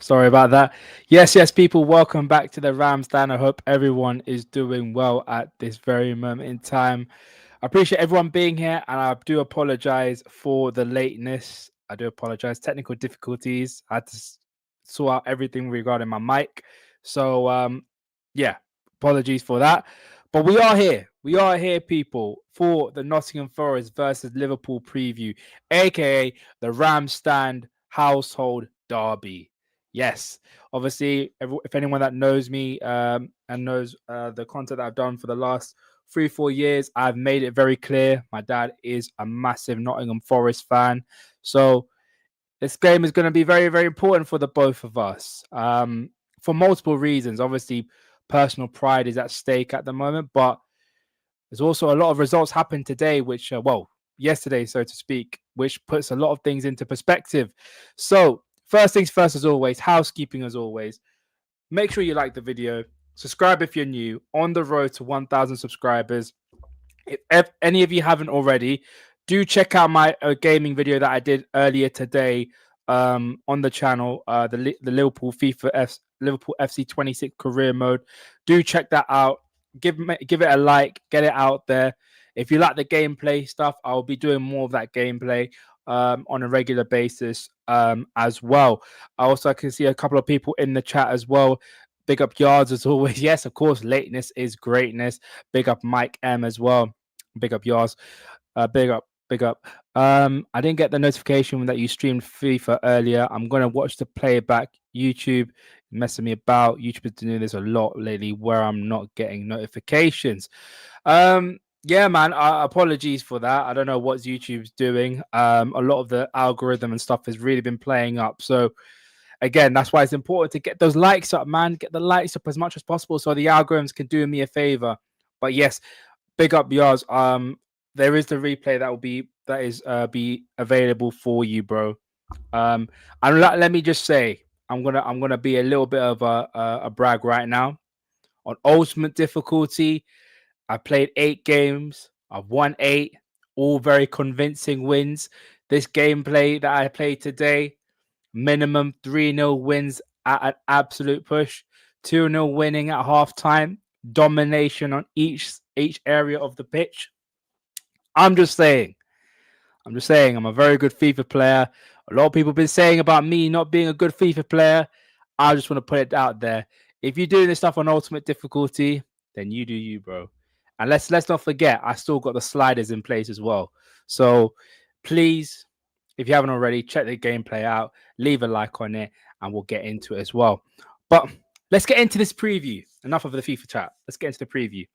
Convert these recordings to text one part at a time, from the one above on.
Sorry about that. Yes, people, welcome back to the Rams Dan. I hope everyone is doing well at this very moment in time. I appreciate everyone being here, and I do apologize for the lateness. I do apologize. Technical difficulties. I had to sort out everything regarding my mic. So, yeah, apologies for that. But we are here. We are here, people, for the Nottingham Forest versus Liverpool preview, aka the Rams Stand Household Derby. Yes, obviously, if anyone that knows me and knows the content that I've done for the last 3-4 years, I've made it very clear. My dad is a massive Nottingham Forest fan. So this game is going to be very, very important for the both of us for multiple reasons. Obviously, personal pride is at stake at the moment, but there's also a lot of results happened today, which, yesterday, so to speak, which puts a lot of things into perspective. So first things first, as always, housekeeping as always. Make sure you like the video. Subscribe if you're new. On the road to 1,000 subscribers. If any of you haven't already, do check out my gaming video that I did earlier today on the channel, the Liverpool Liverpool FC 26 career mode. Do check that out. Give it a like. Get it out there. If you like the gameplay stuff, I'll be doing more of that gameplay on a regular basis as well. I can see a couple of people in the chat as well. Big up Yards as always. Yes, of course, lateness is greatness. Big up Mike M as well. Big up Yards. Big up. I didn't get the notification that you streamed FIFA earlier. I'm gonna watch the playback. YouTube messing me about. YouTube has been doing this a lot lately where I'm not getting notifications. Yeah, man. Apologies for that. I don't know what YouTube's doing. A lot of the algorithm and stuff has really been playing up. So again, that's why it's important to get those likes up, man. Get the likes up as much as possible so the algorithms can do me a favor. But yes, big up yours. There is the replay that is be available for you, bro. And let me just say, I'm gonna be a little bit of a brag right now. On ultimate difficulty, I played 8 games. I've won 8, all very convincing wins. This gameplay that I played today, minimum 3-0 wins at an absolute push, 2-0 winning at halftime, domination on each area of the pitch. I'm just saying, I'm a very good FIFA player. A lot of people have been saying about me not being a good FIFA player. I just want to put it out there. If you're doing this stuff on ultimate difficulty, then you do you, bro. And let's not forget, I still got the sliders in place as well. So please, if you haven't already, check the gameplay out, leave a like on it, and we'll get into it as well. But let's get into this preview. Enough of the FIFA chat. Let's get into the preview.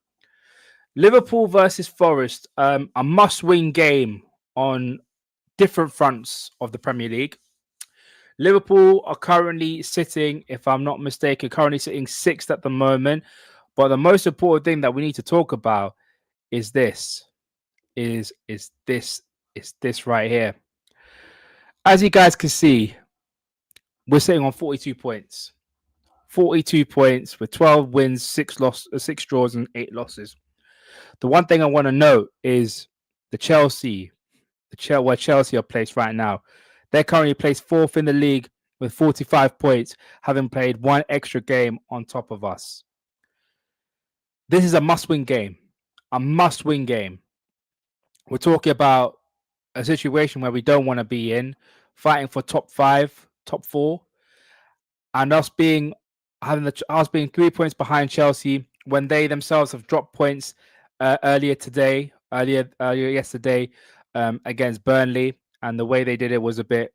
Liverpool versus Forest, a must-win game on different fronts of the Premier League. Liverpool are currently sitting, if I'm not mistaken, sitting 6th at the moment. But the most important thing that we need to talk about is this right here. As you guys can see, we're sitting on 42 points. 42 points with 12 wins, 6 draws, and 8 losses. The one thing I want to note is where Chelsea are placed right now. They're currently placed 4th in the league with 45 points, having played 1 extra game on top of us. This is a must-win game. We're talking about a situation where we don't want to be in, fighting for top 5, top 4, and us being 3 points behind Chelsea when they themselves have dropped points earlier yesterday against Burnley, and the way they did it was a bit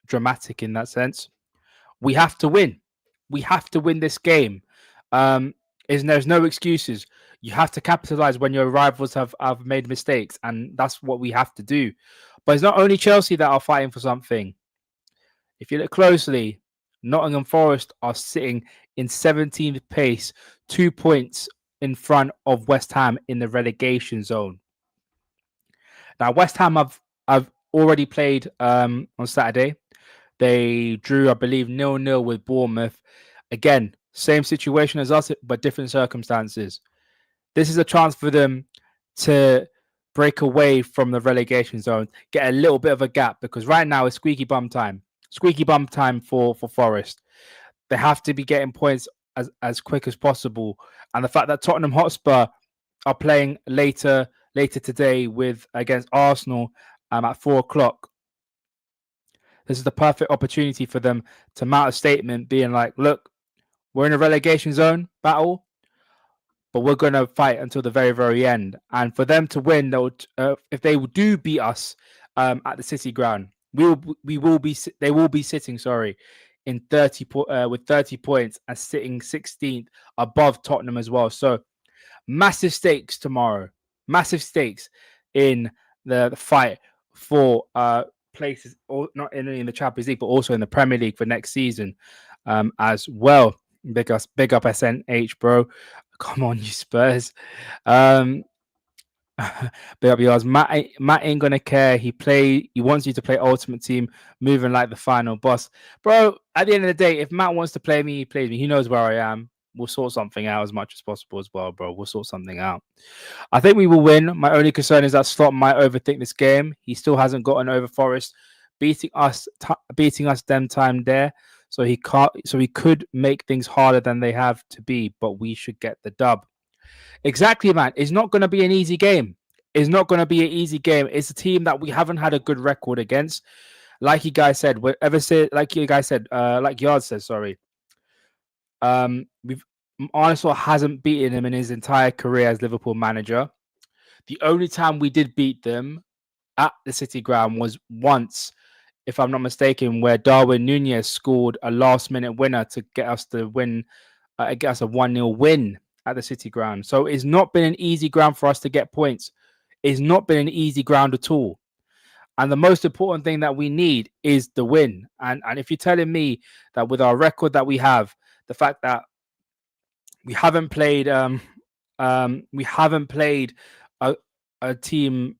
dramatic in that sense. We have to win. We have to win this game. There's no excuses. You have to capitalize when your rivals have made mistakes, and that's what we have to do. But it's not only Chelsea that are fighting for something. If you look closely, Nottingham Forest are sitting in 17th place, 2 points in front of West Ham in the relegation zone. Now, West Ham have already played on Saturday. They drew, I believe, 0-0 with Bournemouth. Again, same situation as us, but different circumstances. This is a chance for them to break away from the relegation zone, get a little bit of a gap, because right now it's squeaky bum time. Squeaky bum time for Forest. They have to be getting points as quick as possible. And the fact that Tottenham Hotspur are playing later today with against Arsenal at 4 o'clock. This is the perfect opportunity for them to mount a statement, being like, "Look, we're in a relegation zone battle, but we're going to fight until the very, very end." And for them to win, if they do beat us at the City ground, we will be they will be sitting in 30 with 30 points and sitting 16th above Tottenham as well. So massive stakes tomorrow, massive stakes in the fight for places, or not only in the Champions League but also in the Premier League for next season as well. Big up SNH, bro. Come on, you Spurs. Big up yours. Matt ain't gonna care. He wants you to play Ultimate Team, moving like the final boss, bro. At the end of the day, if Matt wants to play me, he plays me. He knows where I am. We'll sort something out as much as possible as well, bro. We'll sort something out. I think we will win. My only concern is that Slot might overthink this game. He still hasn't gotten over Forest beating us them time there. So he can't. So he could make things harder than they have to be. But we should get the dub. Exactly, man. It's not going to be an easy game. It's not going to be an easy game. It's a team that we haven't had a good record against. Like you guys said, like Yard said, sorry. We've Arsenal hasn't beaten him in his entire career as Liverpool manager. The only time we did beat them at the City ground was once, if I'm not mistaken, where Darwin Nunez scored a last-minute winner to get us the win, get us a 1-0 win at the City ground. So it's not been an easy ground for us to get points. It's not been an easy ground at all. And the most important thing that we need is the win. And if you're telling me that with our record that we have, the fact that we haven't played a team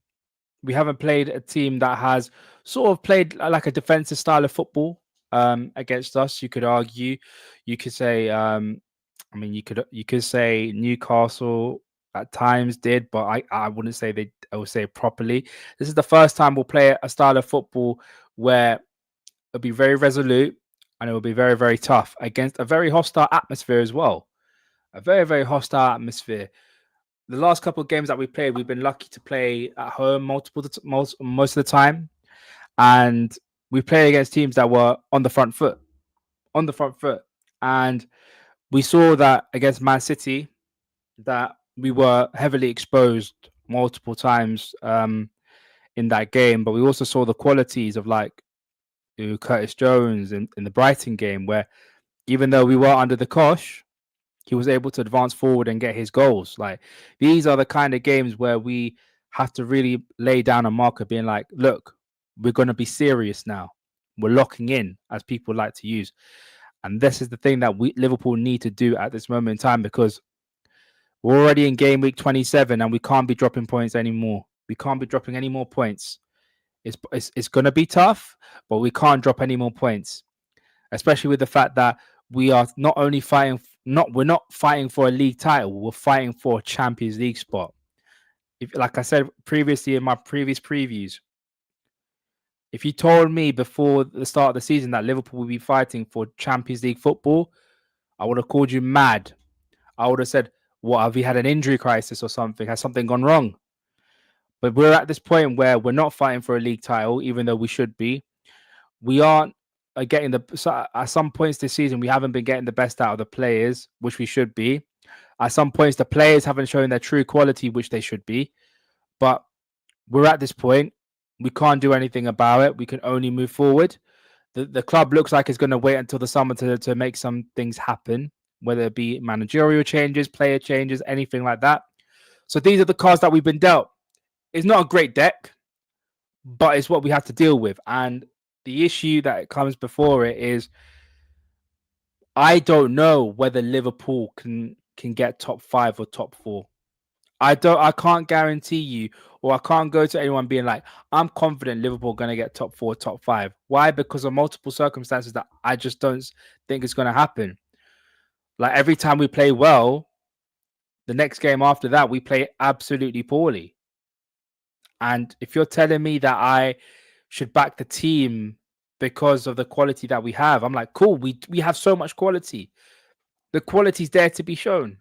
that has sort of played like a defensive style of football against us. You could argue, you could say, you could say Newcastle at times did, but I wouldn't say I would say properly. This is the first time we'll play a style of football where it'll be very resolute and it will be very, very tough against a very hostile atmosphere as well. A very, very hostile atmosphere. The last couple of games that we played, we've been lucky to play at home most of the time, and we played against teams that were on the front foot, and we saw that against Man City that we were heavily exposed multiple times in that game. But we also saw the qualities of like Curtis Jones in the Brighton game, where even though we were under the cosh, he was able to advance forward and get his goals. Like these are the kind of games where we have to really lay down a marker, being like, look, we're going to be serious now. We're locking in, as people like to use. And this is the thing that Liverpool need to do at this moment in time, because we're already in game week 27 and we can't be dropping points anymore. We can't be dropping any more points. It's going to be tough, but we can't drop any more points, especially with the fact that we are not only we're not fighting for a league title, we're fighting for a Champions League spot. Like I said previously in my previous previews, if you told me before the start of the season that Liverpool would be fighting for Champions League football, I would have called you mad. I would have said, what, have we had an injury crisis or something? Has something gone wrong? But we're at this point where we're not fighting for a league title, even though we should be. We aren't getting at some points this season, we haven't been getting the best out of the players, which we should be. At some points, the players haven't shown their true quality, which they should be. But we're at this point. We can't do anything about it. We can only move forward. The club looks like it's going to wait until the summer to make some things happen, whether it be managerial changes, player changes, anything like that. So these are the cards that we've been dealt. It's not a great deck, but it's what we have to deal with. And the issue that comes before it is I don't know whether Liverpool can get top 5 or top 4. I can't guarantee you, or I can't go to anyone being like, I'm confident Liverpool are going to get top 4, top 5. Why? Because of multiple circumstances that I just don't think is going to happen. Like every time we play well, the next game after that, we play absolutely poorly. And if you're telling me that I should back the team because of the quality that we have. I'm like, cool, we have so much quality. The quality's there to be shown.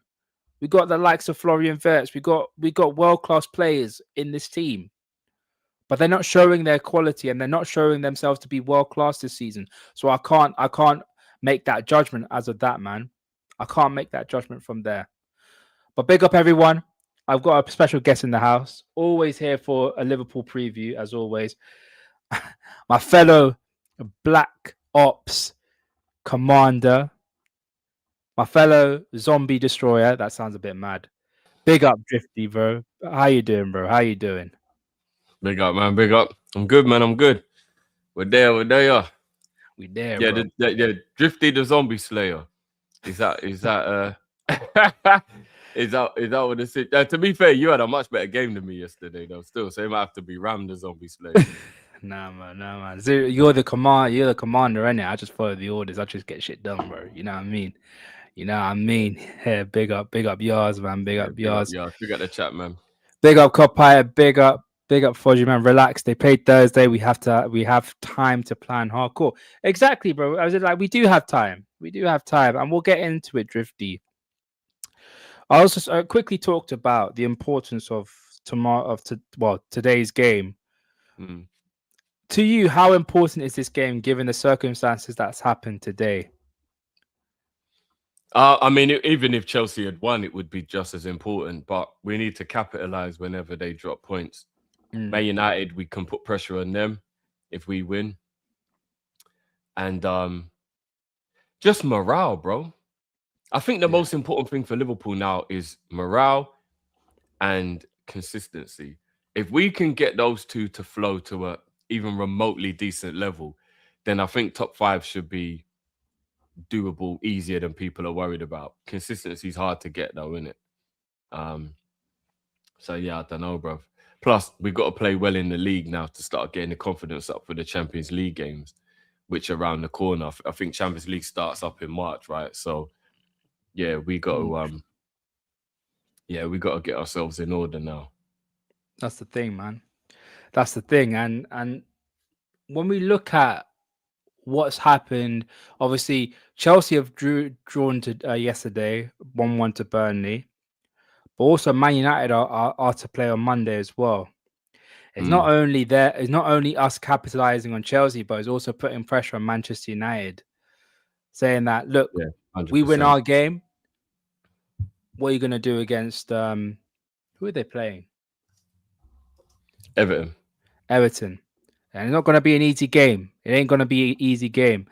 We got the likes of Florian Wirtz. We got world class players in this team, but they're not showing their quality and they're not showing themselves to be world class this season. So I can't make that judgment as of that, man. I can't make that judgment from there. But big up everyone. I've got a special guest in the house. Always here for a Liverpool preview, as always. My fellow Black Ops commander, my fellow zombie destroyer. That sounds a bit mad. Big up, Drifty, bro. How you doing, bro? How you doing? Big up, man. Big up. I'm good, man. I'm good. We're there. We're there. We there, Yeah, bro. Drifty the Zombie Slayer. Is that is that what it's to be fair, you had a much better game than me yesterday, though. Still, so it might have to be Ram the Zombie Slayer. Nah, man, nah, man. So you're the commander, innit? I just follow the orders. I just get shit done, bro. You know what I mean? You know what I mean? Yeah, big up yours, man. Big Yeah, up big up, yours. yeah. We got the chat, man. Big up Copilot. Big up Fodgy, man. Relax. They played Thursday. We have time to plan hardcore. Exactly, bro. I was like, we do have time. We do have time, and we'll get into it, Drifty. I also quickly talked about the importance of today's game. Mm. To you, how important is this game given the circumstances that's happened today? I mean, even if Chelsea had won, it would be just as important. But we need to capitalize whenever they drop points. Man United, we can put pressure on them if we win, and just morale, bro. I think the Yeah. most important thing for Liverpool now is morale and consistency. If we can get those two to flow to a even remotely decent level, then I think top five should be doable easier than people are worried about. Consistency is hard to get though, isn't it? Um, so yeah, I don't know, bro. Plus, we've got to play well in the league now to start getting the confidence up for the Champions League games, which are around the corner. I think Champions League starts up in March, right? So yeah, we got to we got to get ourselves in order now. That's the thing, man. That's the thing, and when we look at what's happened, obviously Chelsea have drawn to yesterday 1-1 to Burnley, but also Man United are to play on Monday as well. It's not only there. It's not only us capitalizing on Chelsea, but it's also putting pressure on Manchester United, saying that look, Yeah, we win 100%. our game. What are you going to do against who are they playing? Everton. Everton. And it's not going to be an easy game. It ain't going to be an easy game.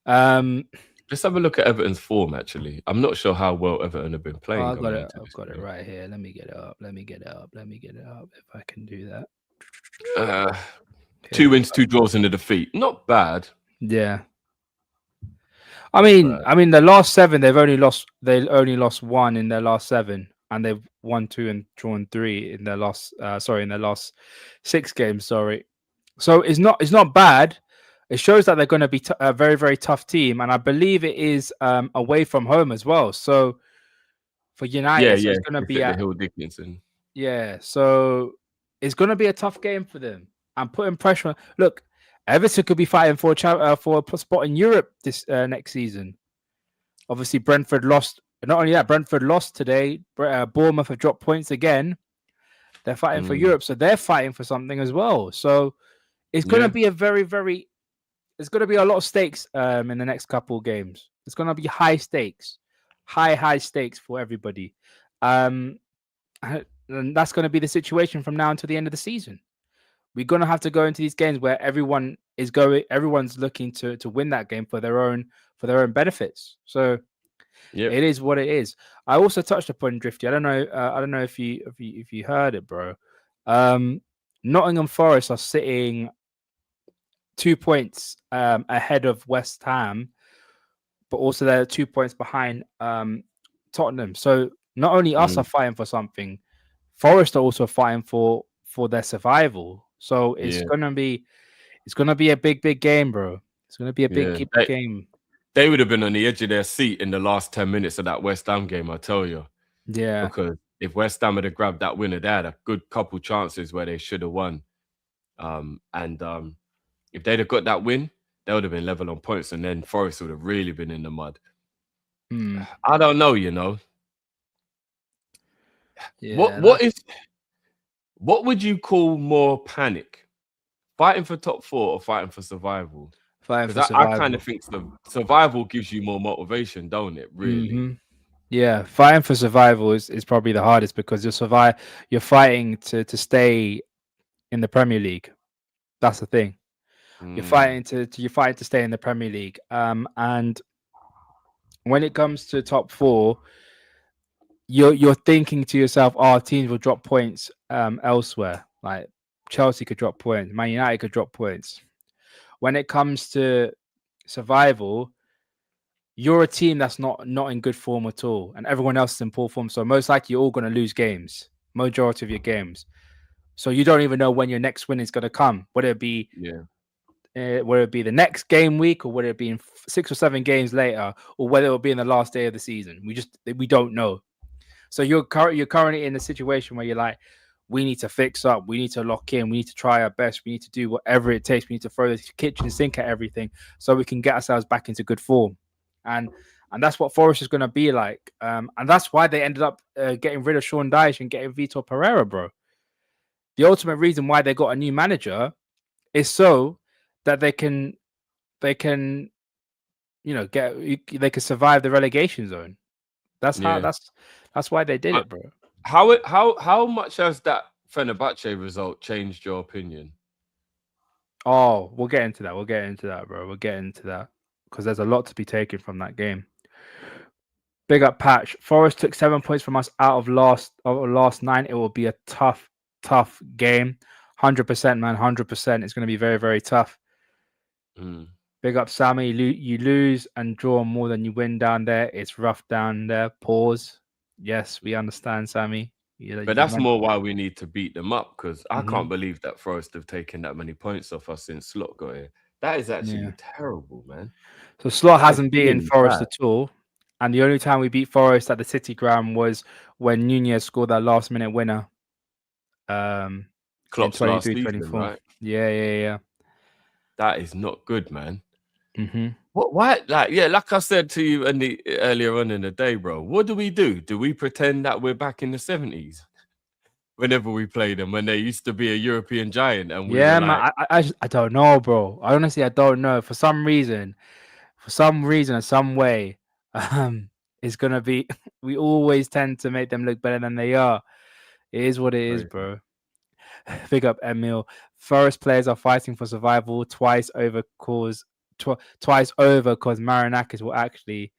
Let's have a look at Everton's form, actually. I'm not sure how well Everton have been playing I've got going it. into I've this got it game. right here. Let me get it up. Let me get it up. Let me get it up. If I can do that. Uh, Here 2 we wins, go. 2 draws, and a defeat. Not bad. Yeah. Not bad. I mean, the last seven they've only lost. They only lost one in their last seven, and they've won two and drawn three in their last. In their last 6 games. Sorry. So it's not bad. It shows that they're going to be a very very tough team, and I believe it is away from home as well. So for Yeah, United, so yeah. it's going to It's be at the at Hill Dickinson. yeah. So it's going to be a tough game for them. I'm putting pressure. Look, Everton could be fighting for for a spot in Europe this next season. Obviously, Brentford lost. Not only that, Brentford lost today. Bournemouth have dropped points again. They're fighting for Mm. Europe, so they're fighting for something as well. So it's going to Yeah, be a very, very. There's going to be a lot of stakes in the next couple of games. It's going to be high stakes, high stakes for everybody, and that's going to be the situation from now until the end of the season. We're going to have to go into these games where everyone's looking to win that game for their own benefits. So yeah. it is what it is. I also touched upon Drifty. I don't know if you heard it, bro. Um, Nottingham Forest are sitting 2 points ahead of West Ham, but also they're 2 points behind Tottenham. So not only us are Mm. fighting for something, Forest are also fighting for their survival. So Yeah, it's gonna be a big game, bro. It's gonna be a yeah. big They, game. they would have been on the edge of their seat in the last 10 minutes of that West Ham game, I tell you. Yeah, Because if West Ham had grabbed that winner, they had a good couple chances where they should have won. And if they'd have got that win, they would have been level on points, and then Forest would have really been in the mud. Hmm. I don't know, you know. What Yeah, what that's is what would you call more panic? Fighting for top four or fighting for survival? fighting Because for I kind of survival. think survival gives you more motivation, don't it? Really? Hmm. Yeah, fighting for survival is probably the hardest because you're fighting to stay in the Premier League. That's the thing. Mm, You're fighting to stay in the Premier League. And when it comes to top four, you're thinking to yourself, oh, teams will drop points elsewhere. Like Chelsea could drop points, Man United could drop points. When it comes to survival, you're a team that's not in good form at all, and everyone else is in poor form. So most likely you're all going to lose games, majority of your games. So you don't even know when your next win is going to come, yeah, whether it be the next game week or whether it be in 6 or 7 games later, or whether it'll be in the last day of the season. We don't know. So you're currently in a situation where you're like, we need to fix up, we need to lock in, we need to try our best, we need to do whatever it takes, we need to throw the kitchen sink at everything so we can get ourselves back into good form, and and that's what Forest is going to be like, and that's why they ended up getting rid of Sean Dyche and getting Vitor Pereira, bro. The ultimate reason why they got a new manager is so that they can get they can survive the relegation zone. That's how yeah. that's why they did Uh, it, bro. how much has that Fenerbahce result changed your opinion? Oh, we'll get into that. We'll get into that, bro. We'll get into that because there's a lot to be taken from that game. Big up, Patch. Forest took 7 points from us out of last 9. It will be a tough game. 100%, man. 100%. It's going to be very, very tough. Mm. Big up, Sammy. You lose and draw more than you win down there. It's rough down there. Pause. Yes, we understand, Sammy. But You that's meant. more why we need to beat them up because I can't Hmm. believe that Forest have taken that many points off us since Slot got here. That is actually Yeah. terrible, man. So Slot That is hasn't beaten really Forest bad. at all. And the only time we beat Forest at the City Ground was when Nunez scored that last minute winner um, in Klopp's last 23 season, 24. right? Yeah, yeah, That is not good, man. yeah. What? Why? Like, yeah, like I said to you earlier on in the day, bro. What do we do? Do we pretend that we're back in the 70s whenever we play them when they used to be a European giant and we were Yeah, man. like, I don't know, bro. I don't know. For some reason, or some way, um, it's gonna be. We always tend to make them look better than they are. It is what it is, crazy? bro. Big up Emil. Forest players are fighting for survival twice over cause Marinakis will actually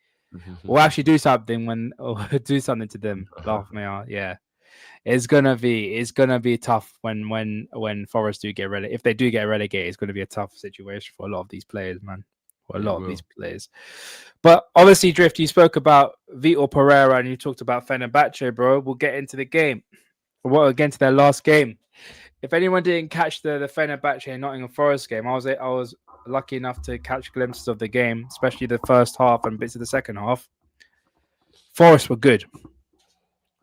do something when or do something to them. Laugh me out. Yeah. It's gonna be tough when Forest do get relegated. If they do get relegated, it's gonna be a tough situation for a lot of these players, man. For a It lot of these will. players. But obviously, Drift, you spoke about Vitor Pereira and you talked about Fenerbahce, bro. We'll get into the game. Well, against their last game. If anyone didn't catch the Fenerbahce and Nottingham Forest game, I was lucky enough to catch glimpses of the game, especially the first half and bits of the second half. Forest were good.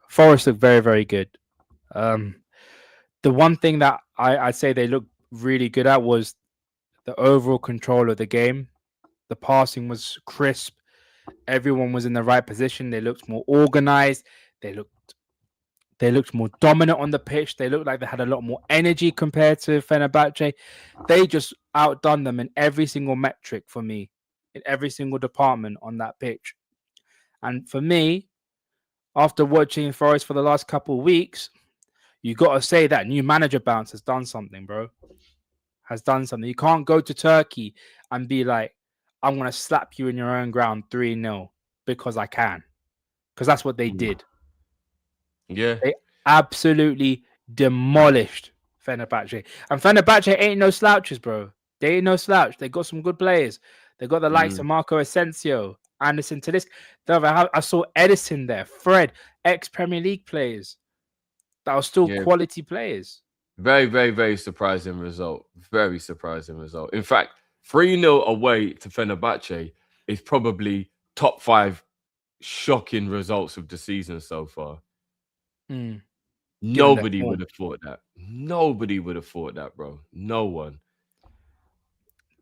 Forest looked very, very good. Um, the one thing that I'd say they looked really good at was the overall control of the game. The passing was crisp. Everyone was in the right position. They looked more organized. They looked they looked more dominant on the pitch. They looked like they had a lot more energy compared to Fenerbahce. They just outdone them in every single metric for me, in every single department on that pitch. And for me, after watching Forest for the last couple of weeks, you got to say that new manager bounce has done something, bro. Has done something. You can't go to Turkey and be like, I'm going to slap you in your own ground 3-0 because I can. Because that's what they Mm. did. Yeah, They absolutely demolished Fenerbahce. And Fenerbahce ain't no slouches, bro. They ain't no slouch. They got some good players. They got the likes of mm, Marco Asensio, Anderson Talisca. I saw Edison there, Fred, ex-Premier League players that are still yeah. quality players. Very, very, very surprising result. Very surprising result. In fact, 3-0 away to Fenerbahce is probably top five shocking results of the season so far. Mm, given their Nobody would form. have thought that. Nobody would have thought that, bro. No one.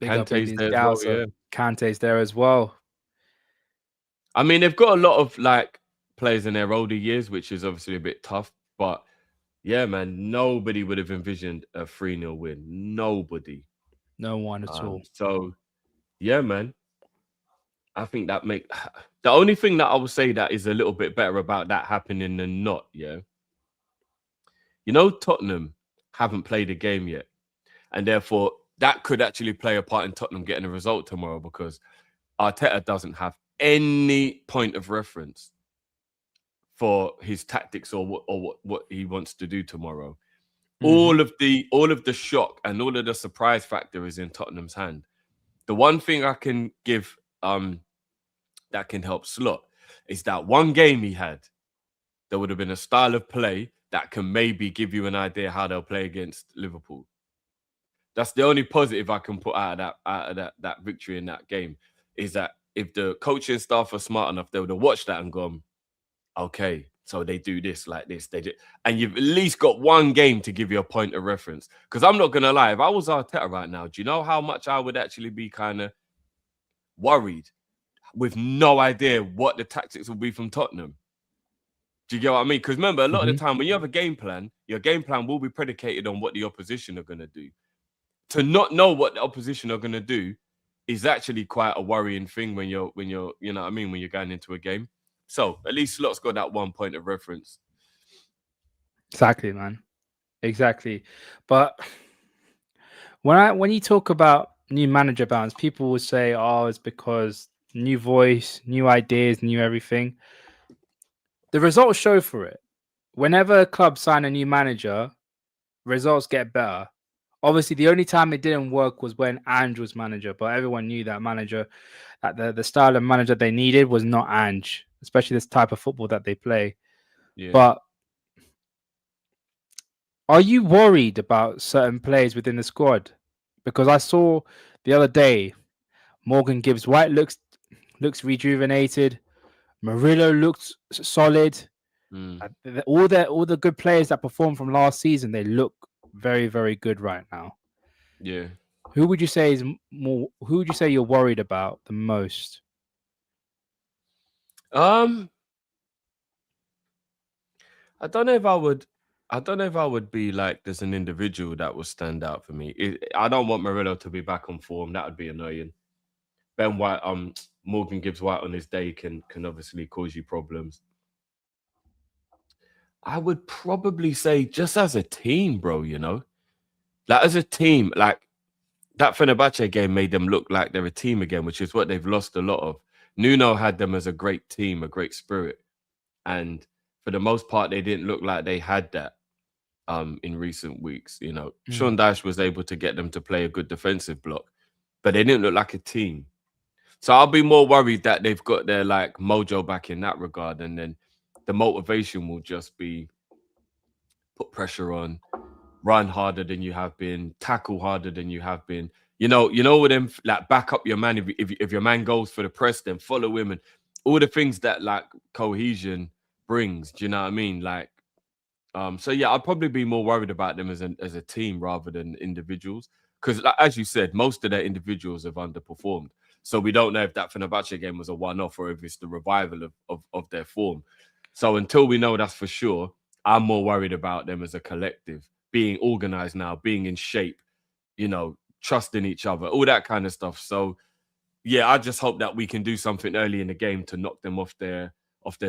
Big up Kante's Indian there as well, Scouts. yeah. Kante's there as well. I mean, they've got a lot of like players in their older years, which is obviously a bit tough. But yeah, man, nobody would have envisioned a 3-0 win. Nobody. No one at all. So yeah, man. I think that make the only thing that I would say that is a little bit better about that happening than not, yeah. Tottenham haven't played a game yet. And therefore that could actually play a part in Tottenham getting a result tomorrow because Arteta doesn't have any point of reference for his tactics or what he wants to do tomorrow. Mhm. All of the shock and all of the surprise factor is in Tottenham's hand. The one thing I can give that can help Slot is that one game he had, there would have been a style of play that can maybe give you an idea how they'll play against Liverpool. That's the only positive I can put out of that victory in that game is that if the coaching staff are smart enough, they would have watched that and gone, okay, so they do this like this, they do, and you've at least got one game to give you a point of reference. Because I'm not gonna lie, if I was Arteta right now, do you know how much I would actually be kind of worried with no idea what the tactics will be from Tottenham? Do you get what I mean? Because remember, a lot of the Mhm. time when you have a game plan, your game plan will be predicated on what the opposition are gonna do. To not know what the opposition are gonna do is actually quite a worrying thing when you're you know what I mean when you're going into a game. So at least Slot's got that one point of reference. Exactly, man. Exactly. But when you talk about new manager bounce, people will say, "Oh, it's because new voice, new ideas, new everything." The results show for it. Whenever a club sign a new manager, results get better. Obviously, the only time it didn't work was when Ange was manager, but everyone knew that manager, that the style of manager they needed was not Ange, especially this type of football that they play. Yeah. But are you worried about certain players within the squad? Because I saw the other day Morgan Gibbs White looks rejuvenated. Murillo looks solid. Mm, All the good players that performed from last season, they look very very good right now. yeah. Who would you say is more? Who would you say you're worried about the most? Um, I don't know if I would. I don't know if I would be like there's an individual that would stand out for me. I don't want Murillo to be back on form. That would be annoying. Ben White, Morgan Gibbs White on his day can obviously cause you problems. I would probably say just as a team, bro. Like as a team, like that Fenerbahce game made them look like they're a team again, which is what they've lost a lot of. Nuno had them as a great team, a great spirit, and for the most part, they didn't look like they had that in recent weeks. Mm. Sean Dyche was able to get them to play a good defensive block, but they didn't look like a team. So I'll be more worried that they've got their like mojo back in that regard, and then the motivation will just be put pressure on, run harder than you have been, tackle harder than you have been. With them like back up your man. If your man goes for the press, then follow him, and all the things that like cohesion brings. Do you know what I mean? Like, so yeah, I'd probably be more worried about them as a team rather than individuals. Because like, as you said, most of their individuals have underperformed. So we don't know if that Fenerbahce game was a one-off or if it's the revival of their form. So until we know that's for sure, I'm more worried about them as a collective, being organized now, being in shape, trusting each other, all that kind of stuff. So yeah, I just hope that we can do something early in the game to knock them off their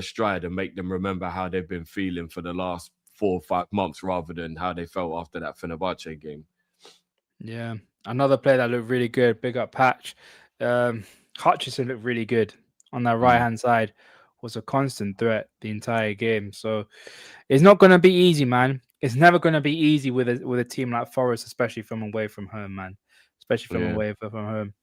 stride and make them remember how they've been feeling for the last 4 or 5 months rather than how they felt after that Fenerbahce game. Yeah, another player that looked really good. Big up Patch. Um, Hutchison looked really good on that right Mm, hand side. Was a constant threat the entire game. So it's not going to be easy, man. It's never going to be easy with a team like Forest, especially from away from home, man. Especially from yeah. away from home.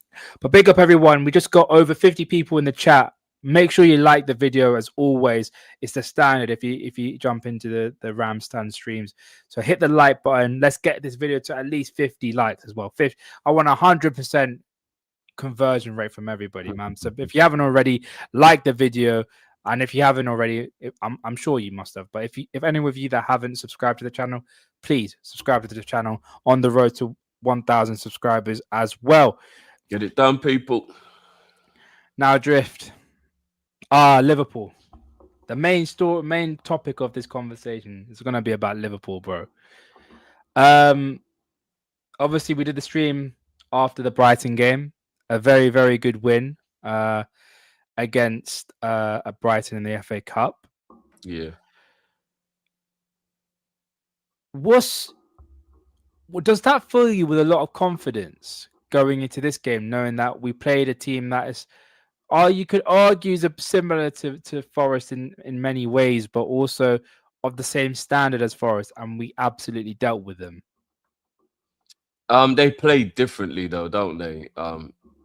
But big up everyone. We just got over 50 people in the chat. Make sure you like the video as always. It's the standard if you jump into the Ram stand streams. So hit the like button. Let's get this video to at least 50 likes as well. 50, I want 100% conversion rate from everybody, man. So if you haven't already, like the video. And if you haven't already, I'm sure you must have. But if any of you that haven't subscribed to the channel, please subscribe to the channel on the road to 1,000 subscribers as well. Get it done, people. Now, Drift. Liverpool. The main topic of this conversation is going to be about Liverpool, bro. Um, Obviously, we did the stream after the Brighton game. A very, very good win against a Brighton in the FA Cup. Yeah. What's Does that fill you with a lot of confidence going into this game, knowing that we played a team that is, you could argue, is similar to Forest in many ways, but also of the same standard as Forest, and we absolutely dealt with them. They play differently though, don't they?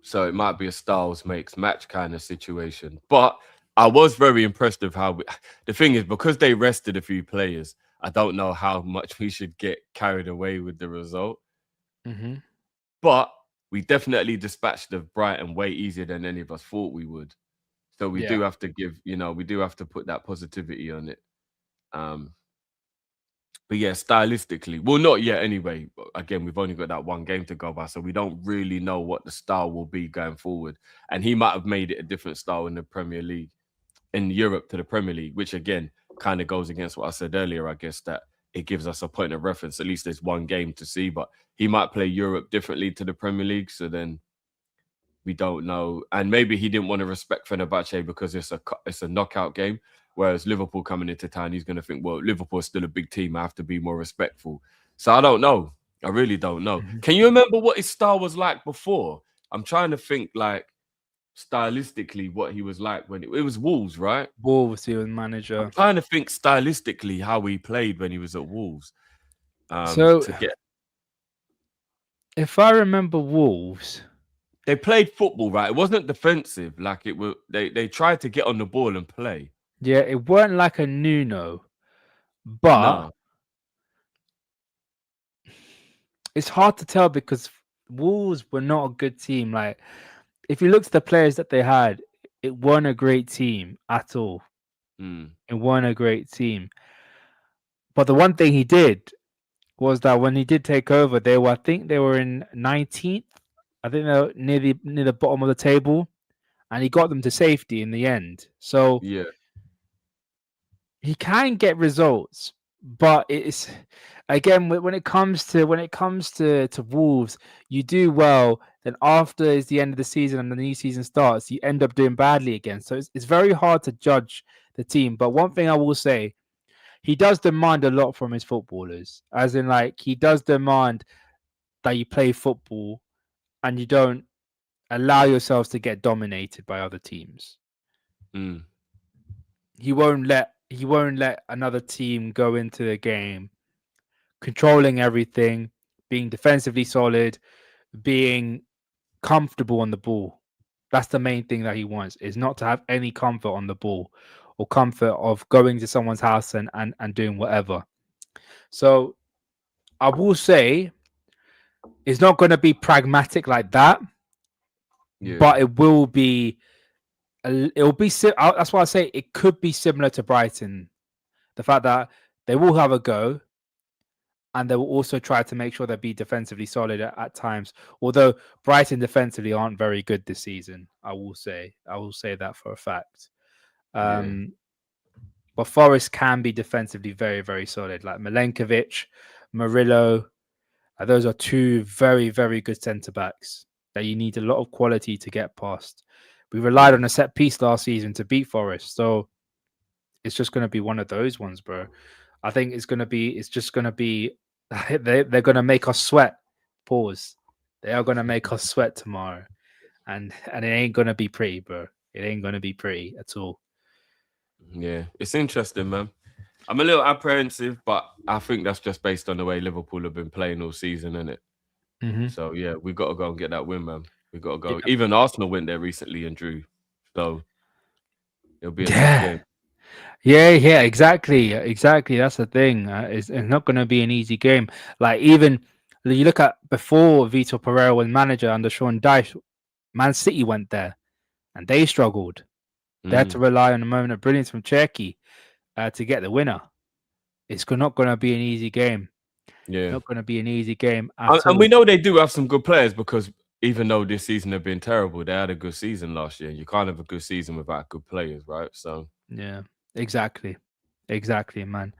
So it might be a styles makes match kind of situation. But I was very impressed with how the thing is, because they rested a few players, I don't know how much we should get carried away with the result. Mm-hmm. But we definitely dispatched the Brighton way easier than any of us thought we would. So we Yeah. do have to give, we do have to put that positivity on it. Um, But yeah, stylistically, well, not yet anyway. Again, we've only got that one game to go by, so we don't really know what the style will be going forward. And he might have made it a different style in the Premier League, in Europe to the Premier League, which again kind of goes against what I said earlier. I guess that it gives us a point of reference. At least there's one game to see, but he might play Europe differently to the Premier League. So then we don't know. And maybe he didn't want to respect Fenerbahce because it's a knockout game. Whereas Liverpool coming into town, he's going to think, well, Liverpool's still a big team. I have to be more respectful. So I don't know. I really don't know. Mm-hmm. Can you remember what his style was like before? I'm trying to think like stylistically what he was like when it was Wolves, right? Wolves, he was I'm manager. trying to think stylistically how he played when he was at Wolves. So, To get if I remember Wolves, they played football, right? It wasn't defensive. Like it was they tried to get on the ball and play. yeah, it weren't like a Nuno, but No. it's hard to tell because Wolves were not a good team. Like, if you look at the players that they had, it weren't a great team at all. Mm, It weren't a great team. But the one thing he did was that when he did take over, I think they were in 19th. I think they were near the bottom of the table, and he got them to safety in the end. So yeah. he can get results, but it's, again, when it comes to Wolves, you do well. Then after is the end of the season and the new season starts, you end up doing badly again. So it's very hard to judge the team. But one thing I will say, he does demand a lot from his footballers, as in, like, he does demand that you play football and you don't allow yourselves to get dominated by other teams. Mm, He won't let another team go into the game controlling everything, being defensively solid, being comfortable on the ball. That's the main thing that he wants, is not to have any comfort on the ball or comfort of going to someone's house and doing whatever. So I will say it's not going to be pragmatic like that, yeah. but it will be. It'll be. That's why I say it could be similar to Brighton. The fact that they will have a go, and they will also try to make sure they be defensively solid at times. Although Brighton defensively aren't very good this season, I will say that for a fact. Yeah. But Forest can be defensively very, very solid. Like Milenkovic, Murillo, those are two very, very good centre backs that you need a lot of quality to get past. We relied Yeah. on a set piece last season to beat Forest, so it's just going to be one of those ones, bro. I think it's just going to be, they're going to make us sweat. Pause. They are going to make us sweat tomorrow. And it ain't going to be pretty, bro. It ain't going to be pretty at all. Yeah. It's interesting, man. I'm a little apprehensive, but I think that's just based on the way Liverpool have been playing all season, isn't it? Mm-hmm. So yeah, we got to go and get that win, man. We got to go. Yeah. Even Arsenal went there recently and drew, so it'll be a tough Yeah. game. Yeah, exactly. That's the thing. It's not going to be an easy game. Like, even you look at before Vitor Pereira was manager under Sean Dyche, Man City went there and they struggled. They had to Mm, rely on a moment of brilliance from Cherky to get the winner. It's not going to be an easy game. Yeah. Not going to be an easy game at And we all. know they do have some good players because even though this season have been terrible, they had a good season last year. You can't have a good season without good players, right? So Yeah, exactly. Exactly, man.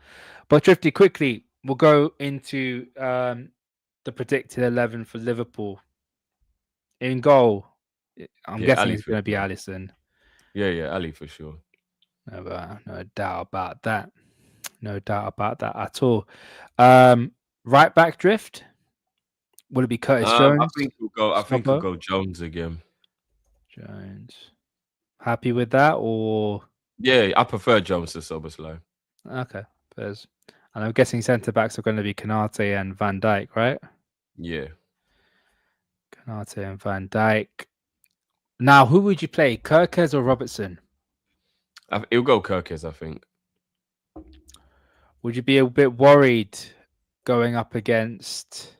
But Drifty, quickly, we'll go into the predicted 11 for Liverpool. In goal, I'm yeah, guessing Ali it's for going to be sure. Allison. Yeah, Ali for sure. No doubt about that. No doubt about that at all. Um, right back drift. Would it be Curtis I Jones? think we'll go. I think we'll Snobbo? go Jones again. Jones. Happy with that, or Yeah, I prefer Jones to Soboslai. okay? There's, and I'm guessing centre backs are going to be Kanate and Van Dijk, right? Yeah, Kanate and Van Dijk. Now, who would you play, Kirkes or Robertson? he'll go Kirkes. I think. Would you be a bit worried going up against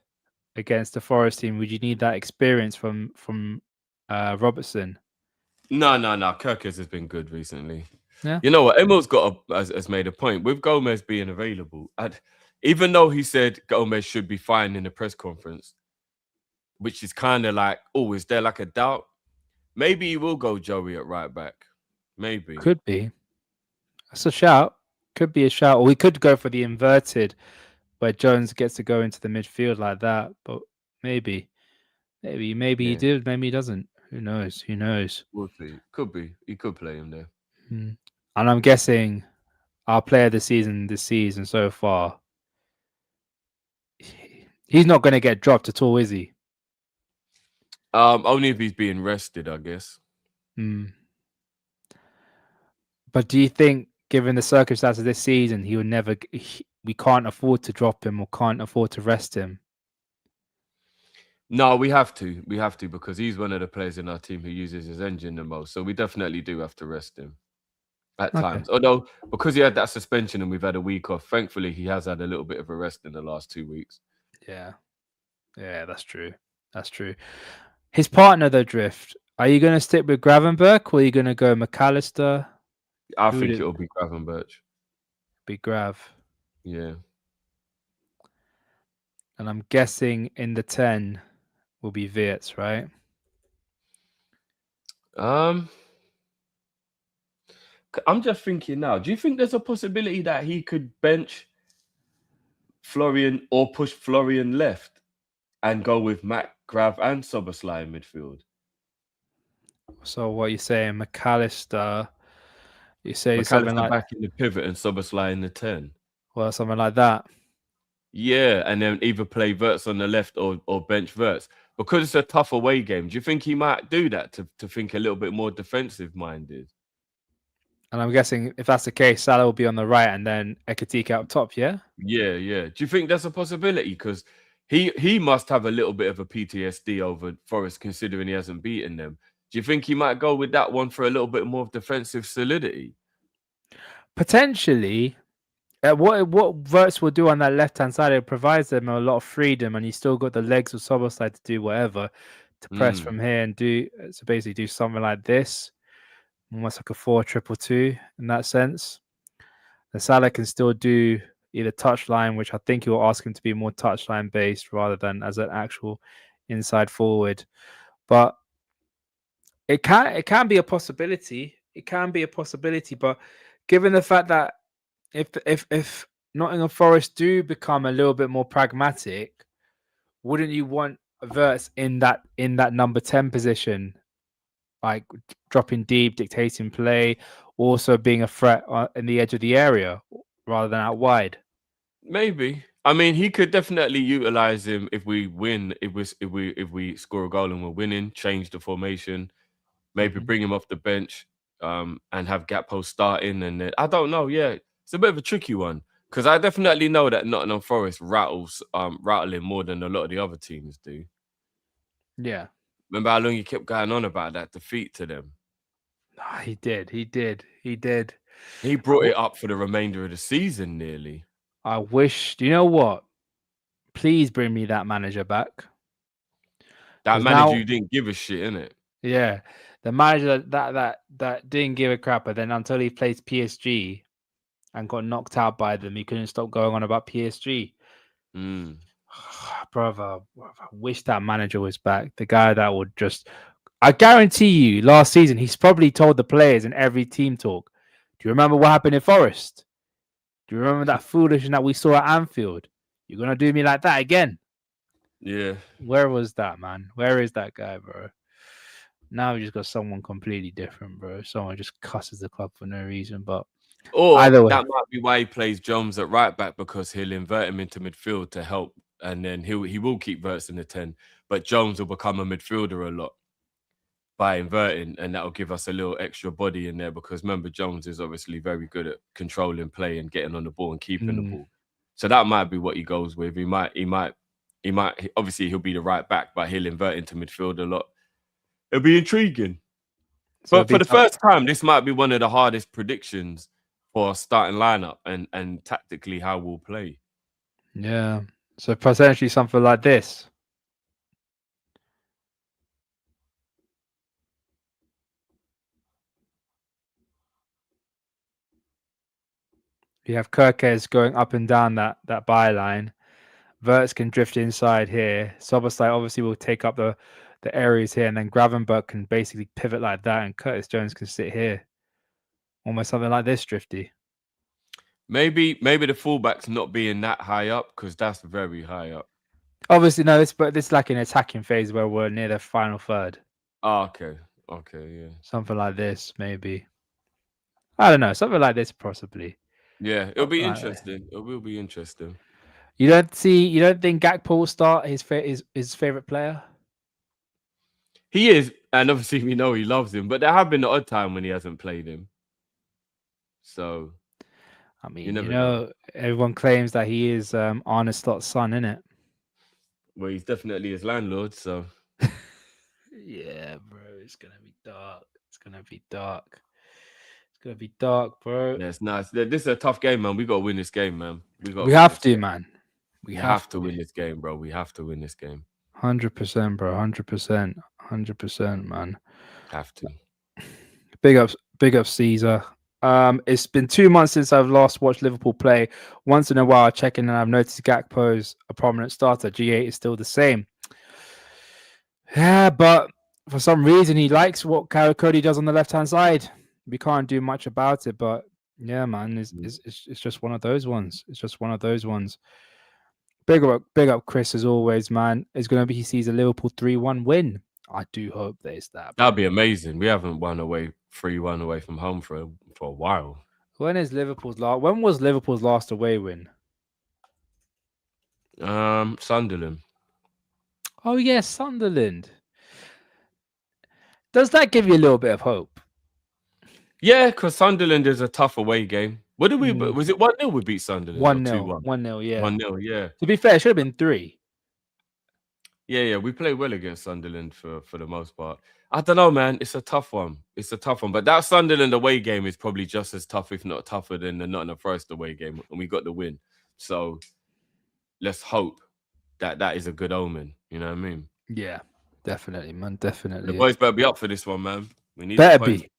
the Forest team? Would you need that experience from Robertson? No. Kirkes has been good recently. Yeah, You know what? Emil's has made a point with Gomez being available. Even though he said Gomez should be fine in the press conference, which is kind of like, oh, is there like a doubt? Maybe he will go Joey at right back. Maybe. could be. That's a shout. Could be a shout. Or we could go for the inverted, where Jones gets to go into the midfield like that. But maybe, maybe he Yeah, did. Maybe he doesn't. Who knows? Who knows? we'll see. Could be. He could play him there. Hmm. And I'm guessing our player of the season this season so far, he's not going to get dropped at all, is he? Only if he's being rested, I guess. Hmm. But do you think, given the circumstances this season, he will never? We can't afford to drop him or can't afford to rest him. No, we have to. We have to because he's one of the players in our team who uses his engine the most. So we definitely do have to rest him at Okay. times. Although because he had that suspension and we've had a week off, thankfully he has had a little bit of a rest in the last 2 weeks. Yeah. Yeah, that's true. That's true. His partner, though, Drift. Are you going to stick with Gravenberg or are you going to go McAllister? I Who would think it it'll be Gravenberch. be? Grav. Yeah. And I'm guessing in the 10 will be Wirtz, right? Um, I'm just thinking now. Do you think there's a possibility that he could bench Florian or push Florian left and go with Matt Grav and Soboslai in midfield? So what you saying, McAllister? You say something McAllister like, back in the pivot and Soboslai in the 10. well, something like that. Yeah, and then either play Verts on the left or bench Verts. Because it's a tough away game, do you think he might do that to think a little bit more defensive minded? And I'm guessing if that's the case, Salah will be on the right and then Ekatike up top, yeah? Yeah. Do you think that's a possibility? Because he must have a little bit of a PTSD over Forest considering he hasn't beaten them. Do you think he might go with that one for a little bit more of defensive solidity? Potentially. What Verts will do on that left hand side, it provides them a lot of freedom, and you still got the legs of Soboslai to do whatever, to press Mm, from here and do so basically do something like this, almost like a 4-2-2 in that sense. And Salah can still do either touchline, which I think you'll ask him to be more touchline based rather than as an actual inside forward. But it can be a possibility. It can be a possibility, but given the fact that if Nottingham Forest do become a little bit more pragmatic, wouldn't you want Verts in that number 10 position, like dropping deep, dictating play, also being a threat in the edge of the area rather than out wide? maybe. I mean, he could definitely utilize him if we win. If we score a goal and we're winning, change the formation, maybe Mhm. bring him off the bench, and have Gakpo starting. And then, I don't know. Yeah, it's a bit of a tricky one because I definitely know that Nottingham Forest rattling more than a lot of the other teams do. Yeah, Remember how long you kept going on about that defeat to them? he did. He did. He did. He I, brought w- it up for the remainder of the season nearly. I wish. Do you know what? Please bring me that manager back That because manager now, you didn't give a shit, innit? yeah, the manager that didn't give a crap, but then until he plays PSG and got knocked out by them, he couldn't stop going on about PSG. Mm. Brother, I wish that manager was back. The guy that would just, I guarantee you, last season, he's probably told the players in every team talk, do you remember what happened in Forest? Do you remember that foolishness that we saw at Anfield? You're going to do me like that again? Yeah. Where was that, man? Where is that guy, bro? Now we just got someone completely different, bro. Someone just cusses the club for no reason. But Or either way, that might be why he plays Jones at right back, because he'll invert him into midfield to help, and then he will keep Verts in the 10, but Jones will become a midfielder a lot by inverting, and that'll give us a little extra body in there, because remember, Jones is obviously very good at controlling play and getting on the ball and keeping the mm, ball. So that might be what he goes with. Obviously he'll be the right back, but he'll invert into midfield a lot. It'll be intriguing. so it'd But for be the first time, this might be one of the hardest predictions for starting lineup and tactically how we'll play. yeah. So potentially something like this. You have Kirkes going up and down that byline. Verts can drift inside here. Soboslai obviously will take up the areas here, and then Gravenberg can basically pivot like that, and Curtis Jones can sit here. Almost something like this, Drifty. Maybe the fullback's not being that high up, because that's very high up. Obviously, no, but this is like an attacking phase where we're near the final third. Oh, okay. Okay, yeah. Something like this, maybe. I don't know. Something like this, possibly. Yeah, it'll Something be like that. interesting. It will be interesting. You don't think Gakpo will start his favorite player? He is, and obviously we know he loves him, but there have been the odd time when he hasn't played him. So I you mean, never know. everyone claims that he is Arne Slot's son, innit? Well, he's definitely his landlord, so Yeah, bro. It's gonna be dark. It's gonna be dark. It's gonna be dark, bro. yeah, it's nice. This is a tough game, man. We got to win this game, man. We got We to win have this to, game. man. We We have have to to. win this game, bro. We have to win this game. 100%, bro. 100%. 100%, man. Have to. Big up, Caesar. It's been 2 months since I've last watched Liverpool play. Once in a while, I check in and I've noticed Gakpo's a prominent starter. G8 is still the same. Yeah, but for some reason, he likes what Cody does on the left hand side. We can't do much about it, but yeah, man, it's just one of those ones. It's just one of those ones. Big up, Chris, as always, man. It's gonna be he sees a Liverpool 3-1 win. I do hope there's that, bro. That'd be amazing. We haven't won away 3-1 away from home for a while. When was Liverpool's last away win? Sunderland. Oh yes, Sunderland. Does that give you a little bit of hope? Yeah, because Sunderland is a tough away game. What did we? Was it 1-0 we beat Sunderland, or 1-0. 2-1? 1-0, yeah. 1-0, yeah. To be fair, it should have been 3. Yeah. We played well against Sunderland for the most part. I don't know, man. It's a tough one. It's a tough one. But that Sunderland away game is probably just as tough, if not tougher, than the Nottingham Forest away game, and we got the win. So let's hope that is a good omen. You know what I mean? Yeah, definitely, man. The Definitely. boys better be up for this one, man. We need the Better points. be.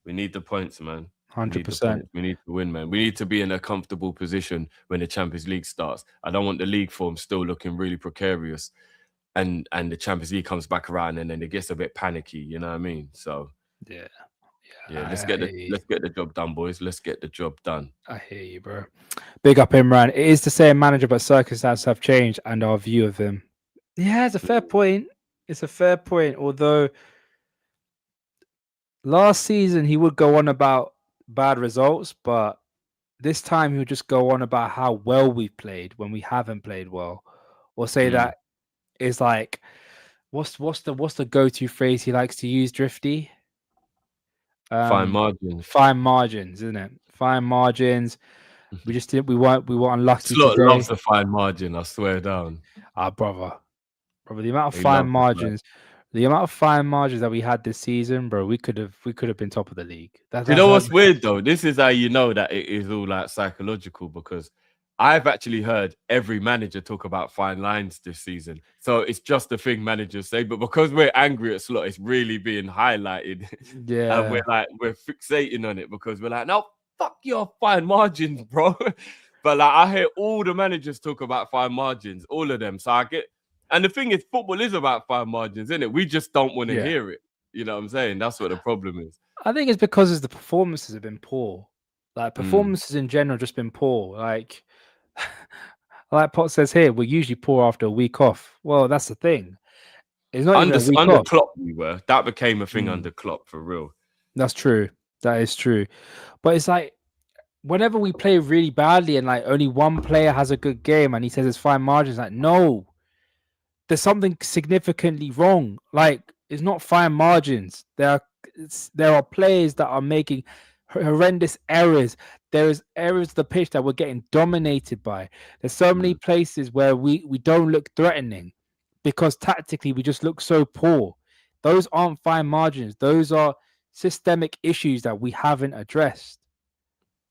We need the points, man. We need the 100%. points. We need to win, man. We need to be in a comfortable position when the Champions League starts. I don't want the league form still looking really precarious, and the Champions League comes back around and then it gets a bit panicky. You know what I mean? So Yeah. yeah, I hear you. let's get the job done, boys. Let's get the job done. I hear you, bro. Big up Imran. It is the same manager, but circumstances have changed and our view of him. Yeah, it's a fair point. It's a fair point. Although last season he would go on about bad results, but this time he would just go on about how well we've played when we haven't played well, or say that is like what's the go-to phrase he likes to use, Drifty? Fine margins. Fine margins, isn't it? Fine margins. We weren't unlucky Slot today. loves a fine margin. I swear down. Brother, the amount of He fine loves margins, that we had this season, bro. We could have been top of the league. Do you know what's weird though? This is how you know that it is all like psychological, because I've actually heard every manager talk about fine lines this season. So it's just the thing managers say, but because we're angry at Slot, it's really being highlighted. Yeah. And we're fixating on it because we're like, no, fuck your fine margins, bro. But like I hear all the managers talk about fine margins, all of them. So I get, and the thing is, football is about fine margins, isn't it? We just don't want to Yeah. hear it. You know what I'm saying? That's what the problem is. I think it's because the performances have been poor. Like Mm. performances in general just been poor. Like Pot says here, we're usually poor after a week off. Well, that's the thing. It's not even Under a week under off. Klopp, we were. That became a thing Mm, under Klopp for real. that's true. That is true. But it's like whenever we play really badly and like only one player has a good game and he says it's fine margins, like no, there's something significantly wrong. Like it's not fine margins. There are players that are making horrendous errors. There is areas of the pitch that we're getting dominated by. There's so many Mm, places where we don't look threatening because tactically we just look so poor. Those aren't fine margins. Those are systemic issues that we haven't addressed,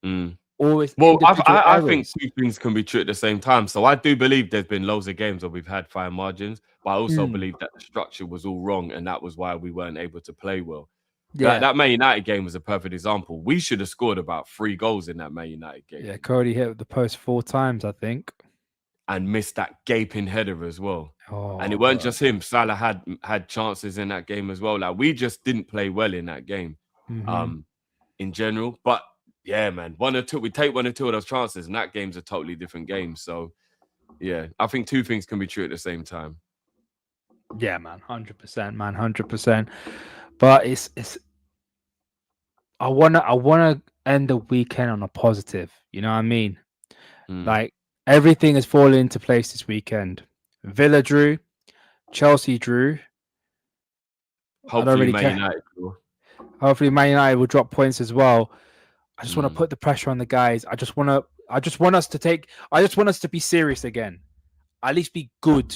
mm. or it's Well, individual I think errors. two things can be true at the same time. So I do believe there's been loads of games where we've had fine margins, but I also Mm, believe that the structure was all wrong, and that was why we weren't able to play well. Like yeah. that Man United game was a perfect example. We should have scored about 3 goals in that Man United game Yeah, Cody hit the post 4 times, I think. and missed that gaping header as well. And it Oh, weren't bro. just him. Salah had chances in that game as well. Like we just didn't play well in that game, Hmm. um, in general. But yeah, man, one or two, we take one or two of those chances, and that game's a totally different game. So yeah, I think two things can be true at the same time. Yeah, man, 100%, man, 100%. But it's I wanna end the weekend on a positive. You know what I mean? Mm. Like everything has fallen into place this weekend. Villa drew, Chelsea drew. I don't Hopefully, really Man care. United will. Hopefully, Man United will drop points as well. I just want to Mm. put the pressure on the guys. I just want us to take. I just want us to be serious again. At least be good.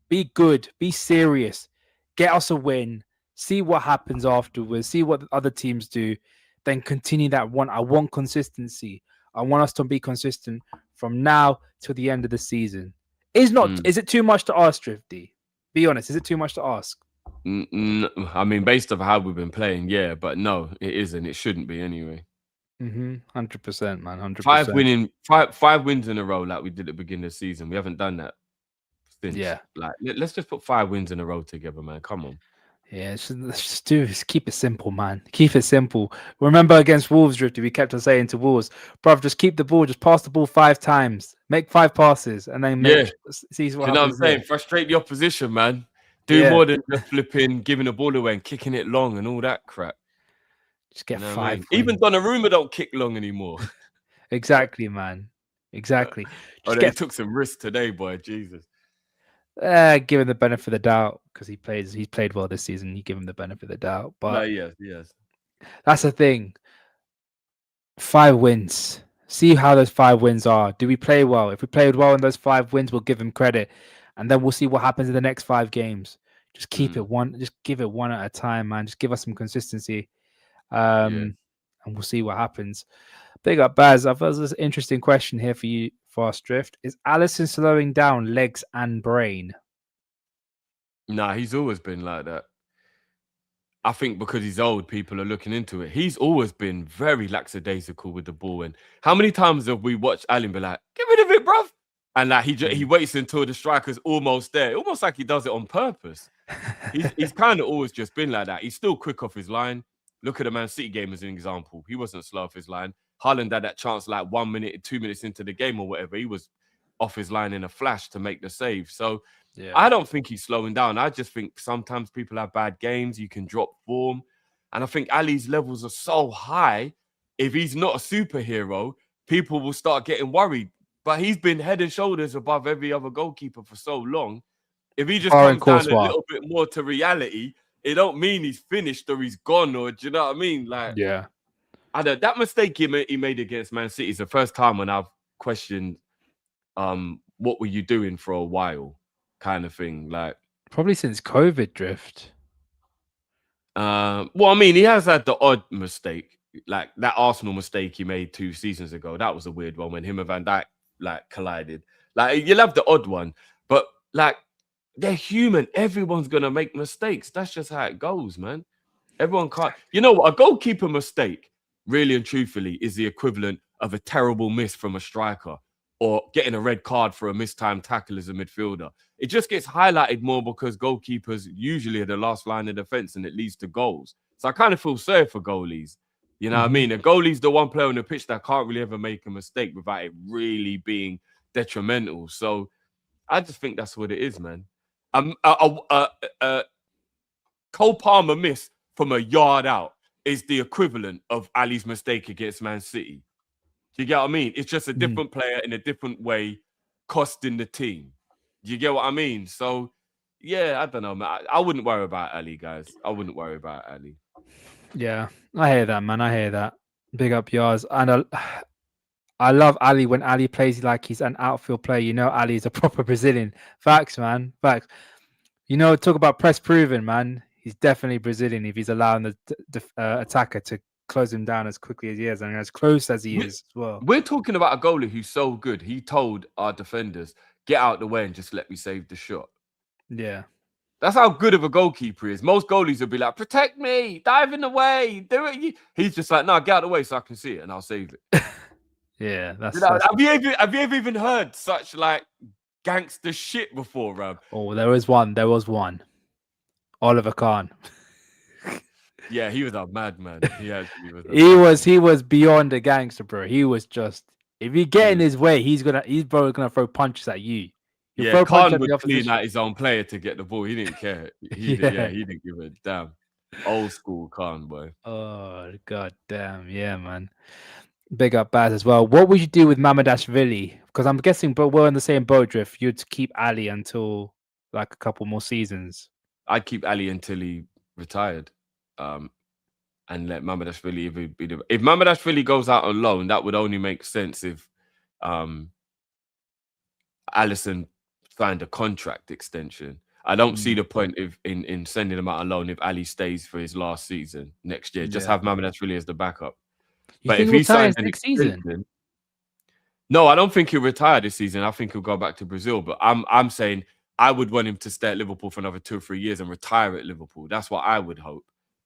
Be good. Be serious. Get us a win. See what happens afterwards. See what the other teams do. Then continue that one. I want consistency. I want us to be consistent from now till the end of the season. Mm. Is it too much to ask, Drifty? Be honest. Is it too much to ask? I mean, based on how we've been playing, yeah, but no, it isn't. It shouldn't be anyway. 100%, man. Five 100%. winning, five wins in a row, like we did at the beginning of the season. We haven't done that since. Yeah. Like, let's just put 5 wins in a row together, man. Come on. Yeah, let's just keep it simple, man. Keep it simple. Remember against Wolves, Drifty, we kept on saying to Wolves, bruv, just keep the ball, just pass the ball 5 times, make 5 passes, and then Yeah, see do what you know what I'm happens there. saying? Frustrate the opposition, man. Do Yeah, more than just flipping, giving the ball away and kicking it long and all that crap. just You get know what I mean? five Even wins. Donnarumma don't kick long anymore. Exactly, man. Exactly. Just He get took some risks today, boy. Jesus. give him the benefit of the doubt because he's played well this season. You give him the benefit of the doubt, No, but yes. that's the thing. 5 wins. See how those 5 wins are. Do we play well? If we played well in those 5 wins, we'll give him credit, and then we'll see what happens in the next 5 games. Just keep Mm, it one. Just give it one at a time, man. Just give us some consistency, yeah. and we'll see what happens. Big up, Baz. I've got this interesting question here for you, Fast Drift. Is Allison slowing down legs and brain? Nah, he's always been like that. I think because he's old, people are looking into it. He's always been very lackadaisical with the ball. And how many times have we watched Allen be like, "Get rid of it, bruv," and like he Mm. waits until the striker's almost there, almost like he does it on purpose. He's kind of always just been like that. He's still quick off his line. Look at the Man City game as an example. He wasn't slow off his line. Haaland had that chance like 1 minute, 2 minutes into the game or whatever. He was off his line in a flash to make the save. So Yeah. I don't think he's slowing down. I just think sometimes people have bad games. You can drop form. And I think Ali's levels are so high. If he's not a superhero, people will start getting worried. But he's been head and shoulders above every other goalkeeper for so long. If he just Foreign comes down a coursework. little bit more to reality, it don't mean he's finished or he's gone, or do you know what I mean? Like, Yeah. I don't, that mistake he made against Man City is the first time when I've questioned what were you doing for a while, kind of thing. Like, Probably since COVID Drift. well, I mean, he has had the odd mistake, like that Arsenal mistake he made 2 seasons ago. That was a weird one when him and Van Dijk like collided. Like, you'll have the odd one, but like, they're human. Everyone's gonna make mistakes. That's just how it goes, man. Everyone can't. You know what? A goalkeeper mistake, really and truthfully, is the equivalent of a terrible miss from a striker or getting a red card for a mistimed tackle as a midfielder. It just gets highlighted more because goalkeepers usually are the last line of defense and it leads to goals. So I kind of feel sorry for goalies. You know what I Mhm. mean? A goalie's the one player on the pitch that can't really ever make a mistake without it really being detrimental. So I just think that's what it is, man. Um, a, a, a, a Cole Palmer miss from a yard out is the equivalent of Ali's mistake against Man City. Do you get what I mean? It's just a Mm. different player in a different way, costing the team. Do you get what I mean? So, yeah, I don't know, man. I wouldn't worry about Ali, guys. I wouldn't worry about Ali. Yeah, I hear that, man. I hear that. Big up yours. And I love Ali when Ali plays like he's an outfield player. You know, Ali is a proper Brazilian. Facts, man. Facts. You know, talk about press proven, man. He's definitely Brazilian if he's allowing the attacker to close him down as quickly as he is and as close as he We, is as well. we're talking about a goalie who's so good. He told our defenders, get out the way and just let me save the shot. Yeah. That's how good of a goalkeeper he is. Most goalies would be like, protect me, dive in the way, do it. He's just like, no, get out of the way so I can see it and I'll save it. Yeah, You that's know, that's. have you ever even heard such like gangster shit before, Rob? Oh, there was one. There was one. Oliver Kahn. Yeah, he was a madman. He actually was a He was madman. he was beyond a gangster, bro. He was just if you He get in was, his way, he's probably gonna throw punches at you. He'll yeah, throw a punch Khan at the would clean opposition. out his own player to get the ball. He didn't care. Yeah, Yeah. he didn't give a damn. Old school Khan, boy. Oh god damn, yeah, man. Big up Baz as well. What would you do with Mamadashvili? Because I'm guessing, but we're in the same boat drift. You'd keep Ali until like a couple more seasons. I'd keep Ali until he retired. Um, and let Mamadashvili be the if Mamadashvili goes out on loan, that would only make sense if um Allison signed a contract extension. I don't see Mm, the point of in sending him out on loan if Ali stays for his last season next year. Just yeah. have Mamadashvili as the backup. You But think if he he signs retires an next season? extension, no, I don't think he'll retire this season. I think he'll go back to Brazil. But I'm saying I would want him to stay at Liverpool for another 2 or 3 years and retire at Liverpool. That's what I would hope.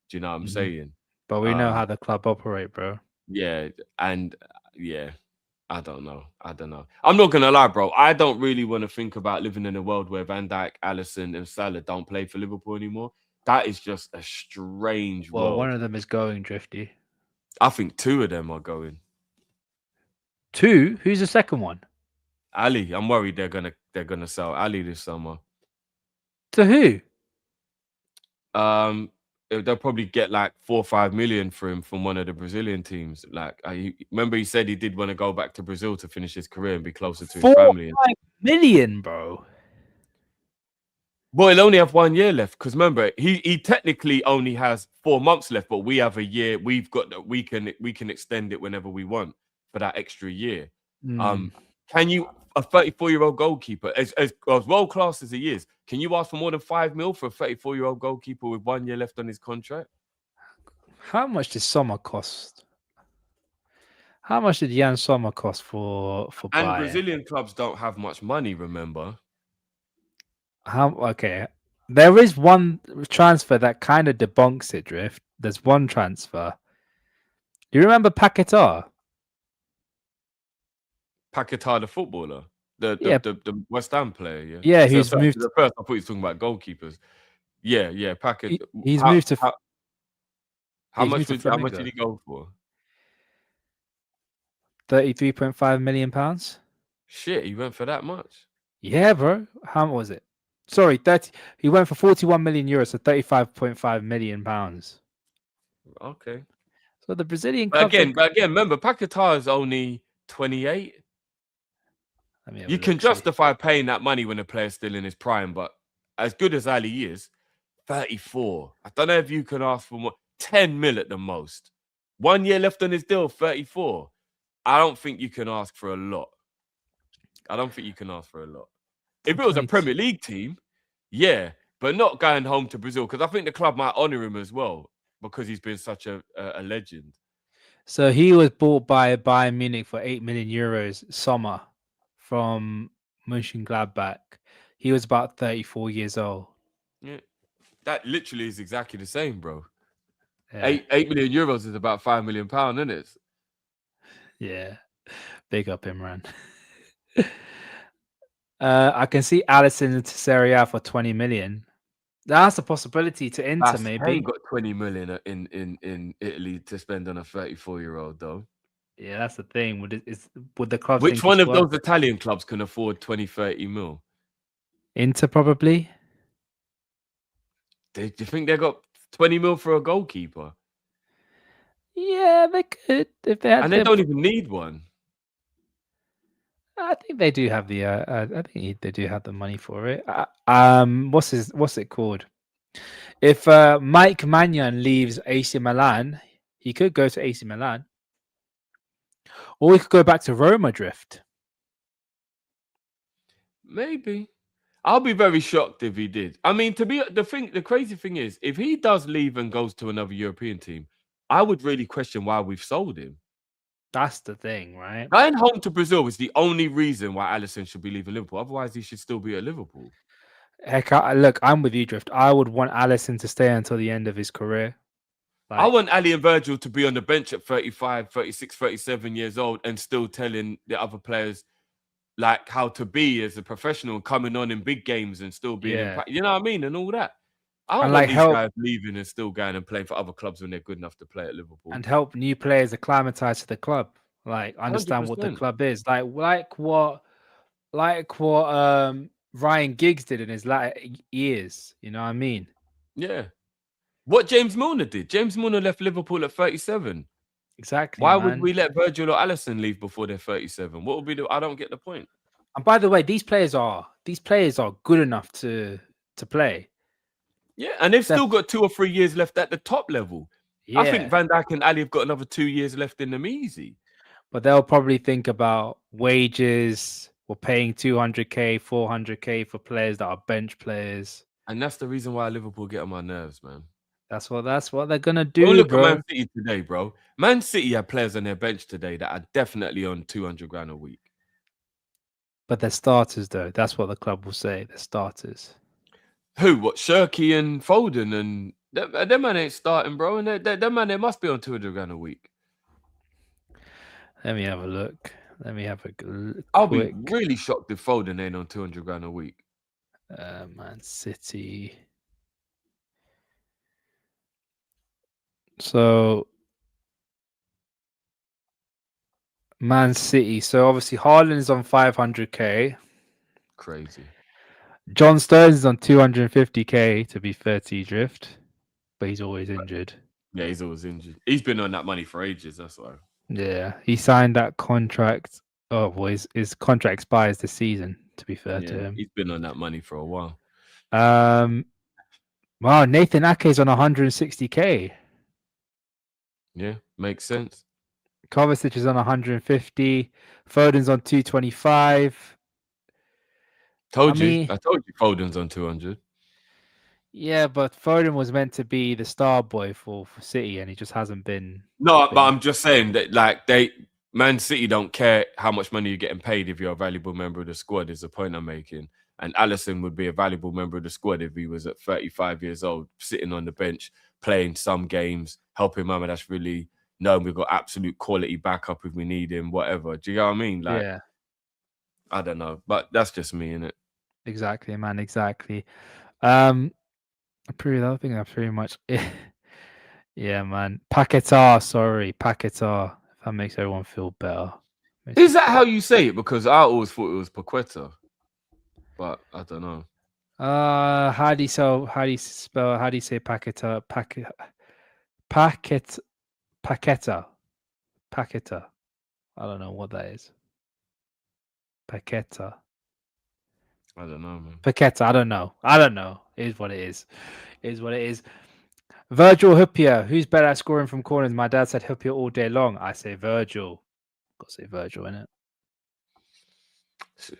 Do you know what I'm Mhm. saying? But we know Um, how the club operate, bro. yeah, and yeah, I don't know. I don't know. I'm not gonna lie, bro. I don't really want to think about living in a world where Van Dijk, Allison, and Salah don't play for Liverpool anymore. That is just a strange Well, one world. of them is going drifty. I think two of them are going. Two? Who's the second one? Ali, I'm worried they're gonna sell Ali this summer. To who? Um, they'll probably get like 4 or 5 million for him from one of the Brazilian teams. Like, I remember he said he did want to go back to Brazil to finish his career and be closer to his Four family. 5 million, bro. Well, he'll only have 1 year left because remember, he technically only has 4 months left, but we have a year. We've got that we can extend it whenever we want for that extra year. Mm. Um, can you a 34-year-old goalkeeper as world class as he is? Can you ask for more than 5 mil for a 34-year-old goalkeeper with 1 year left on his contract? How much did Sommer cost? How much did Jan Sommer cost for And Bayern? Brazilian clubs don't have much money. Remember, How okay? There is one transfer that kind of debunks it, Drift. There's one transfer. Do you remember Paquetá? Paquetá, the footballer, the the Yeah, the, the West Ham player. Yeah. yeah. So Who's sorry, moved? the first I thought he was talking about goalkeepers. Yeah, yeah. Paquetá. He's How moved to how yeah, how he's much moved to was how much did Flamengo. he go for? 33.5 million pounds. Shit, he went for that much. Yeah, bro. How much was it? Sorry, 30. He went for 41 million euros, so 35.5 million pounds. Okay. So the Brazilian But clubs are. again, but again, remember Paquetá is only 28. Let me have a You can look. See. justify paying that money when a player's still in his prime, but as good as Ali is, 34. I don't know if you can ask for more. 10 mil at the most. 1 year left on his deal, 34. I don't think you can ask for a lot. I don't think you can ask for a lot. If it was a 20. Premier League team, yeah, but not going home to Brazil because I think the club might honour him as well because he's been such a legend. So he was bought by Bayern Munich for 8 million euros summer from Mönchengladbach. He was about 34 years old. Yeah, that literally is exactly the same, bro. Yeah. Eight million euros is about £5 million, isn't it? Yeah. Big up Imran. I can see Allison into Serie A for 20 million. That's a possibility to Inter, That's ain't maybe. got 20 million in Italy to spend on a 34-year-old though. Yeah, that's the thing. Would the club Which think one it's of worth those it? Italian clubs can afford 20, 30 mil? Inter probably. Do you think they got 20 mil for a goalkeeper? Yeah, they could if they had And they the. don't even need one. I think they do have the. I think they do have the money for it. What's it called? If Mike Mannion leaves AC Milan, he could go to AC Milan, or he could go back to Roma Drift. Maybe. I'll be very shocked if he did. I mean, the crazy thing is, if he does leave and goes to another European team, I would really question why we've sold him. That's the thing, right? Going home to Brazil is the only reason why Allison should be leaving Liverpool. Otherwise, he should still be at Liverpool. Heck, look, I'm with you, Drift. I would want Allison to stay until the end of his career. I Like, want Ali and Virgil to be on the bench at 35, 36, 37 years old and still telling the other players like how to be as a professional, coming on in big games and still being yeah, impact. You know what I mean? And all that. I don't and want like these help guys leaving and still going and playing for other clubs when they're good enough to play at Liverpool. new players acclimatize to the club. Like, understand what the 100%. club is. Like what Ryan Giggs did in his latter years. You know what I mean? Yeah. What James Milner did. James Milner left Liverpool at 37. Exactly, Why would man. we let Virgil or Allison leave before they're 37? What would be the I don't get the point. And by the way, these players are good enough to play. Yeah, and they've Def- still got 2 or 3 years left at the top level. I think yeah, Van Dijk and Ali have got another 2 years left in them easy. but they'll probably think about wages. We're paying 200k, 400k for players that are bench players. And that's the reason why Liverpool get on my nerves, man. That's what they're gonna Go do, look at Man bro. City today, bro. Man City have players on their bench today that are definitely on 200 grand a week. But they're starters, though. That's what the club will say. They're starters. Who? What? Shirky and Foden and them man ain't starting, bro. And them man they must be on 200 grand a week. Let me have a look. Let me have a I'll be quick really shocked if Foden ain't on 200 grand a week. Man City. So Man City. So obviously Haaland is on 500k. Crazy. John Stones is on 250k. To be fair to you, Drift, but he's always injured. Yeah, he's always injured. He's been on that money for ages. That's why. Yeah, he signed that contract. Oh, well, his contract expires this season. To be fair to Yeah, him. he's been on that money for a while. Um, wow, Nathan Ake's on 160k. Yeah, makes sense. Kovacic is on 150. Foden's on 225. I Told you. mean, I told you Foden's on 200. yeah, but Foden was meant to be the star boy for City, and he just hasn't been. No, but been I'm just saying that like Man City don't care how much money you're getting paid if you're a valuable member of the squad is the point I'm making. And Allison would be a valuable member of the squad if he was at 35 years old, sitting on the bench, playing some games, helping Mama really knowing we've got absolute quality backup if we need him, whatever. Do you know what I mean? Like, yeah, I don't know. But that's just me, innit? exactly, man, exactly. I think that's pretty much it. Yeah, man. Paquetá, sorry, Paquetá. If that makes everyone feel better. Is that how you say it? Because I always thought it was Paqueta. But I don't know. How do you spell? How do you say Paquetá? Paquet, Paqueta, Paqueta. I don't know what that is. Paqueta. I don't know, man. Paqueta. I don't know. I don't know. It is what it is. It is what it is. Virgil Huppier. Who's better at scoring from corners? My dad said Huppier all day long. I say Virgil. Got to say Virgil, innit?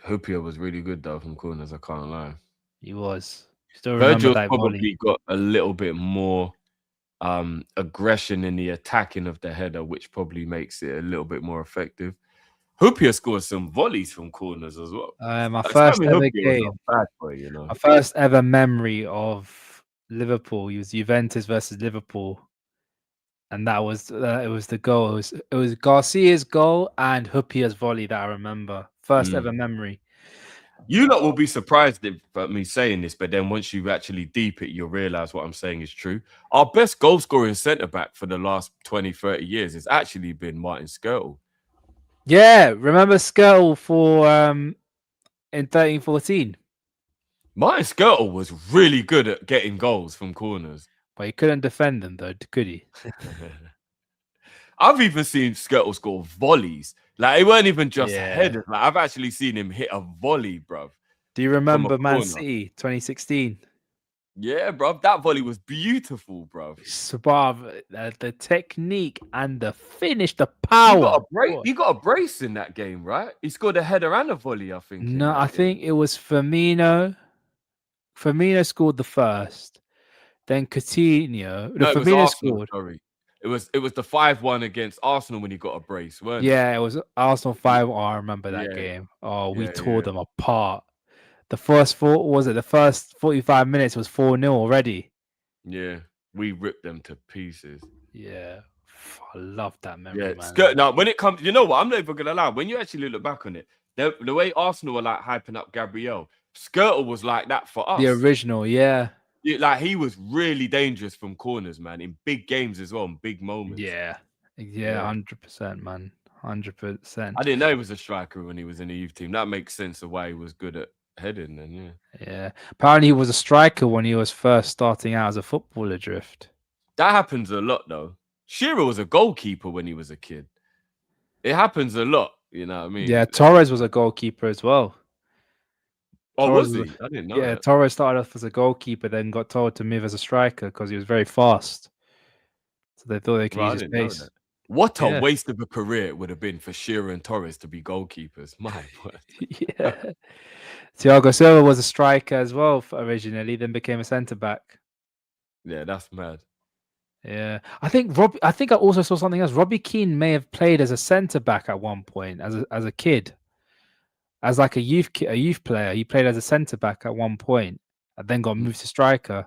Hupia was really good though from corners. I can't lie. He was. Still remember Virgil's that volley. probably got a little bit more aggression in the attacking of the header, which probably makes it a little bit more effective. Hupia scores some volleys from corners as well. My first Sammy ever Hupia was game. not bad for you know. My first ever memory of Liverpool. He was Juventus versus Liverpool. and that was it was the goal. It was Garcia's goal and Hupia's volley that I remember. First ever Mm. memory. You lot will be surprised if me saying this, but then once you actually deep it, you'll realize what I'm saying is true. Our best goal scoring centre back for the last 20, 30 years has actually been Martin Skirtle. Yeah, remember Skirtle for in 13-14, Martin Skirtle was really good at getting goals from corners. but he couldn't defend them though, could he? I've even seen Skirtle score volleys. Like, it weren't even just Yeah. headers. Like, I've actually seen him hit a volley, bruv, Do you from a remember Man corner. City 2016? Yeah, bruv, that volley was beautiful, bruv. Subav, the technique and the finish, the He got power. a break. Boy. He got a brace in that game, right? He scored a header and a volley, I think, in No, I that game. think it was Firmino. Firmino scored the first, then Coutinho. No, No, it was Firmino Arsenal. scored. Sorry, it was the 5-1 against Arsenal when he got a brace, weren't it? Yeah, it was Arsenal Ye- 5. Oh, I remember that Yeah, game. Oh, we yeah, tore yeah, them apart. The first four was it? The first 45 minutes was 4-0 already. yeah. We ripped them to pieces. Yeah, I love that Yeah, memory, man. Now when it comes, you know what? I'm not even gonna lie. When you actually look back on it, the way Arsenal were like hyping up Gabriel, Skirtle was like that for The us. original, yeah, Yeah, like, he was really dangerous from corners, man, in big games as well, in big moments. yeah, yeah, Yeah. 100%, man, I 100%. didn't know he was a striker when he was in the youth team. That makes sense of why he was good at heading then, yeah. Yeah, apparently he was a striker when he was first starting out as a footballer. Drift. That happens a lot though. Shearer was a goalkeeper when he was a kid. It happens a lot, you know what I Yeah, mean? Torres was a goalkeeper as well. Oh, Torres was was, he? I didn't know yeah, that. Torres started off as a goalkeeper, then got told to move as a striker because he was very fast. So they thought they could Right, use I his didn't know pace. that. What a Yeah, waste of a career it would have been for Shearer and Torres to be goalkeepers. My word. yeah. Thiago Silva was a striker as well originally, then became a centre back. Yeah, that's mad. Yeah, I think Rob. I think I also saw something else. Robbie Keane may have played as a centre back at one point as a kid, as like a youth player. He played as a centre back at one point, and then got Mm, moved to striker.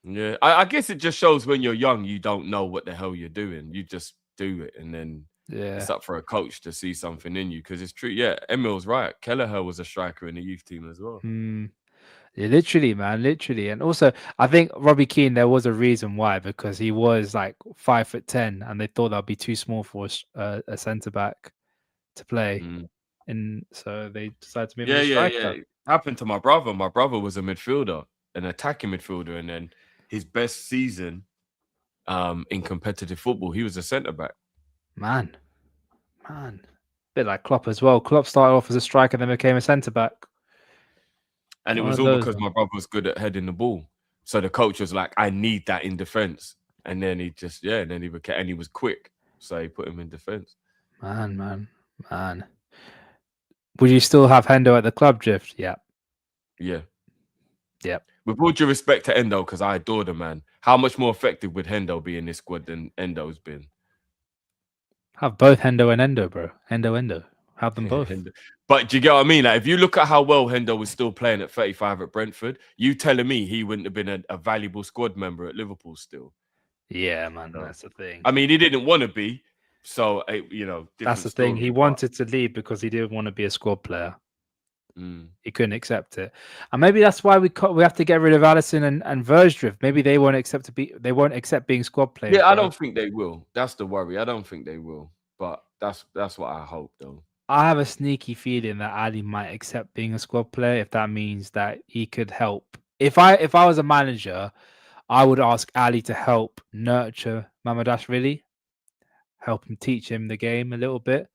yeah, I guess it just shows when you're young, you don't know what the hell you're doing. You just do it, and then Yeah. it's up for a coach to see something in you. Because it's true. Yeah, Emil's right. Kelleher was a striker in the youth team as well. Hmm. Yeah, literally, man, literally, and also I think Robbie Keane. There was a reason why because he was like 5'10", and they thought that'd be too small for a centre back to play, Mm. and so they decided to move him Yeah, as a yeah, yeah. striker. It happened to my brother. My brother was a midfielder, an attacking midfielder, and then his best season in competitive football, he was a centre back. Man, man, bit like Klopp as well. Klopp started off as a striker, then became a centre back. And it One was of all those, because man. my brother was good at heading the ball. So the coach was like, I need that in defense. And then he just, yeah, and then he became, and he was quick. So he put him in defense. Man, man, man. Would you still have Hendo at the club, Drift? Yeah, Yeah. yeah. With all due respect to Endo, because I adore the man, how much more effective would Hendo be in this squad than Endo's been? Have both Hendo and Endo, bro. Hendo, Endo. Have them both. But do you get what I mean? Like, if you look at how well Hendo was still playing at 35 at Brentford, you telling me he wouldn't have been a valuable squad member at Liverpool still? Yeah, man. So, That's the thing. I mean, he didn't want to be. So, That's different the thing. He story. But wanted to leave because he didn't want to be a squad player. mm, He couldn't accept it, and maybe that's why we have to get rid of Allison and Verge. Maybe they won't accept being squad players, yeah, I bro. don't think they will. That's the worry. I don't think they will. But that's what I hope, though. I have a sneaky feeling that Ali might accept being a squad player if that means that he could help. If I was a manager, I would ask Ali to help nurture Mamadashvili, help him teach him the game a little bit.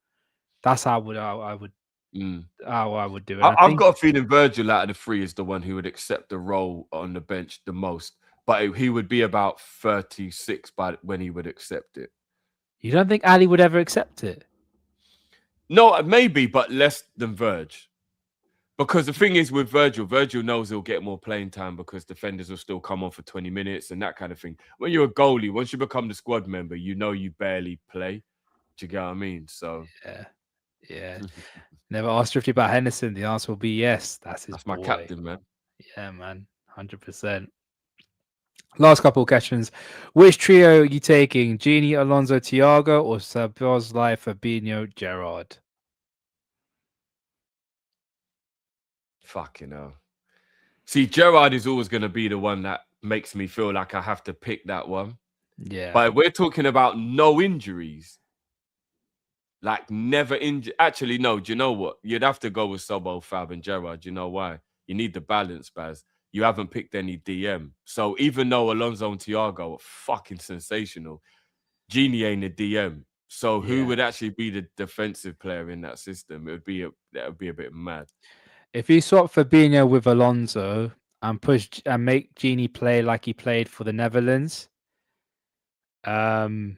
That's Mm. how I would do it. And I I've think got a feeling Virgil out of the three is the one who would accept the role on the bench the most. But he would be about 36 by when he would accept it. you don't think Ali would ever accept it. No, maybe, but less than Verge. Because the thing is with Virgil knows he'll get more playing time because defenders will still come on for 20 minutes and that kind of thing. When you're a goalie, once you become the squad member, you know you barely play. Do you get what I mean? So Yeah, yeah. Never asked Drifty about Henderson. The answer will be yes. That's his that's my boy. captain, man. Yeah, man, 100%. Last couple of questions. Which trio are you taking? Genie, Alonso, Thiago, or Sabozlai, Fabinho, Gerrard? Fucking hell. See, Gerard is always going to be the one that makes me feel like I have to pick that one. Yeah. But if we're talking about no injuries, like never injured. Actually, no. Do you know what? You'd have to go with Sobo, Fab, and Gerard. You know why? You need the balance, Baz. You haven't picked any DM. So even though Alonso and Thiago are fucking sensational, Genie ain't a DM. So who Yeah. would actually be the defensive player in that system? That would be a bit mad. If you swap Fabinho with Alonso and and make Genie play like he played for the Netherlands, um,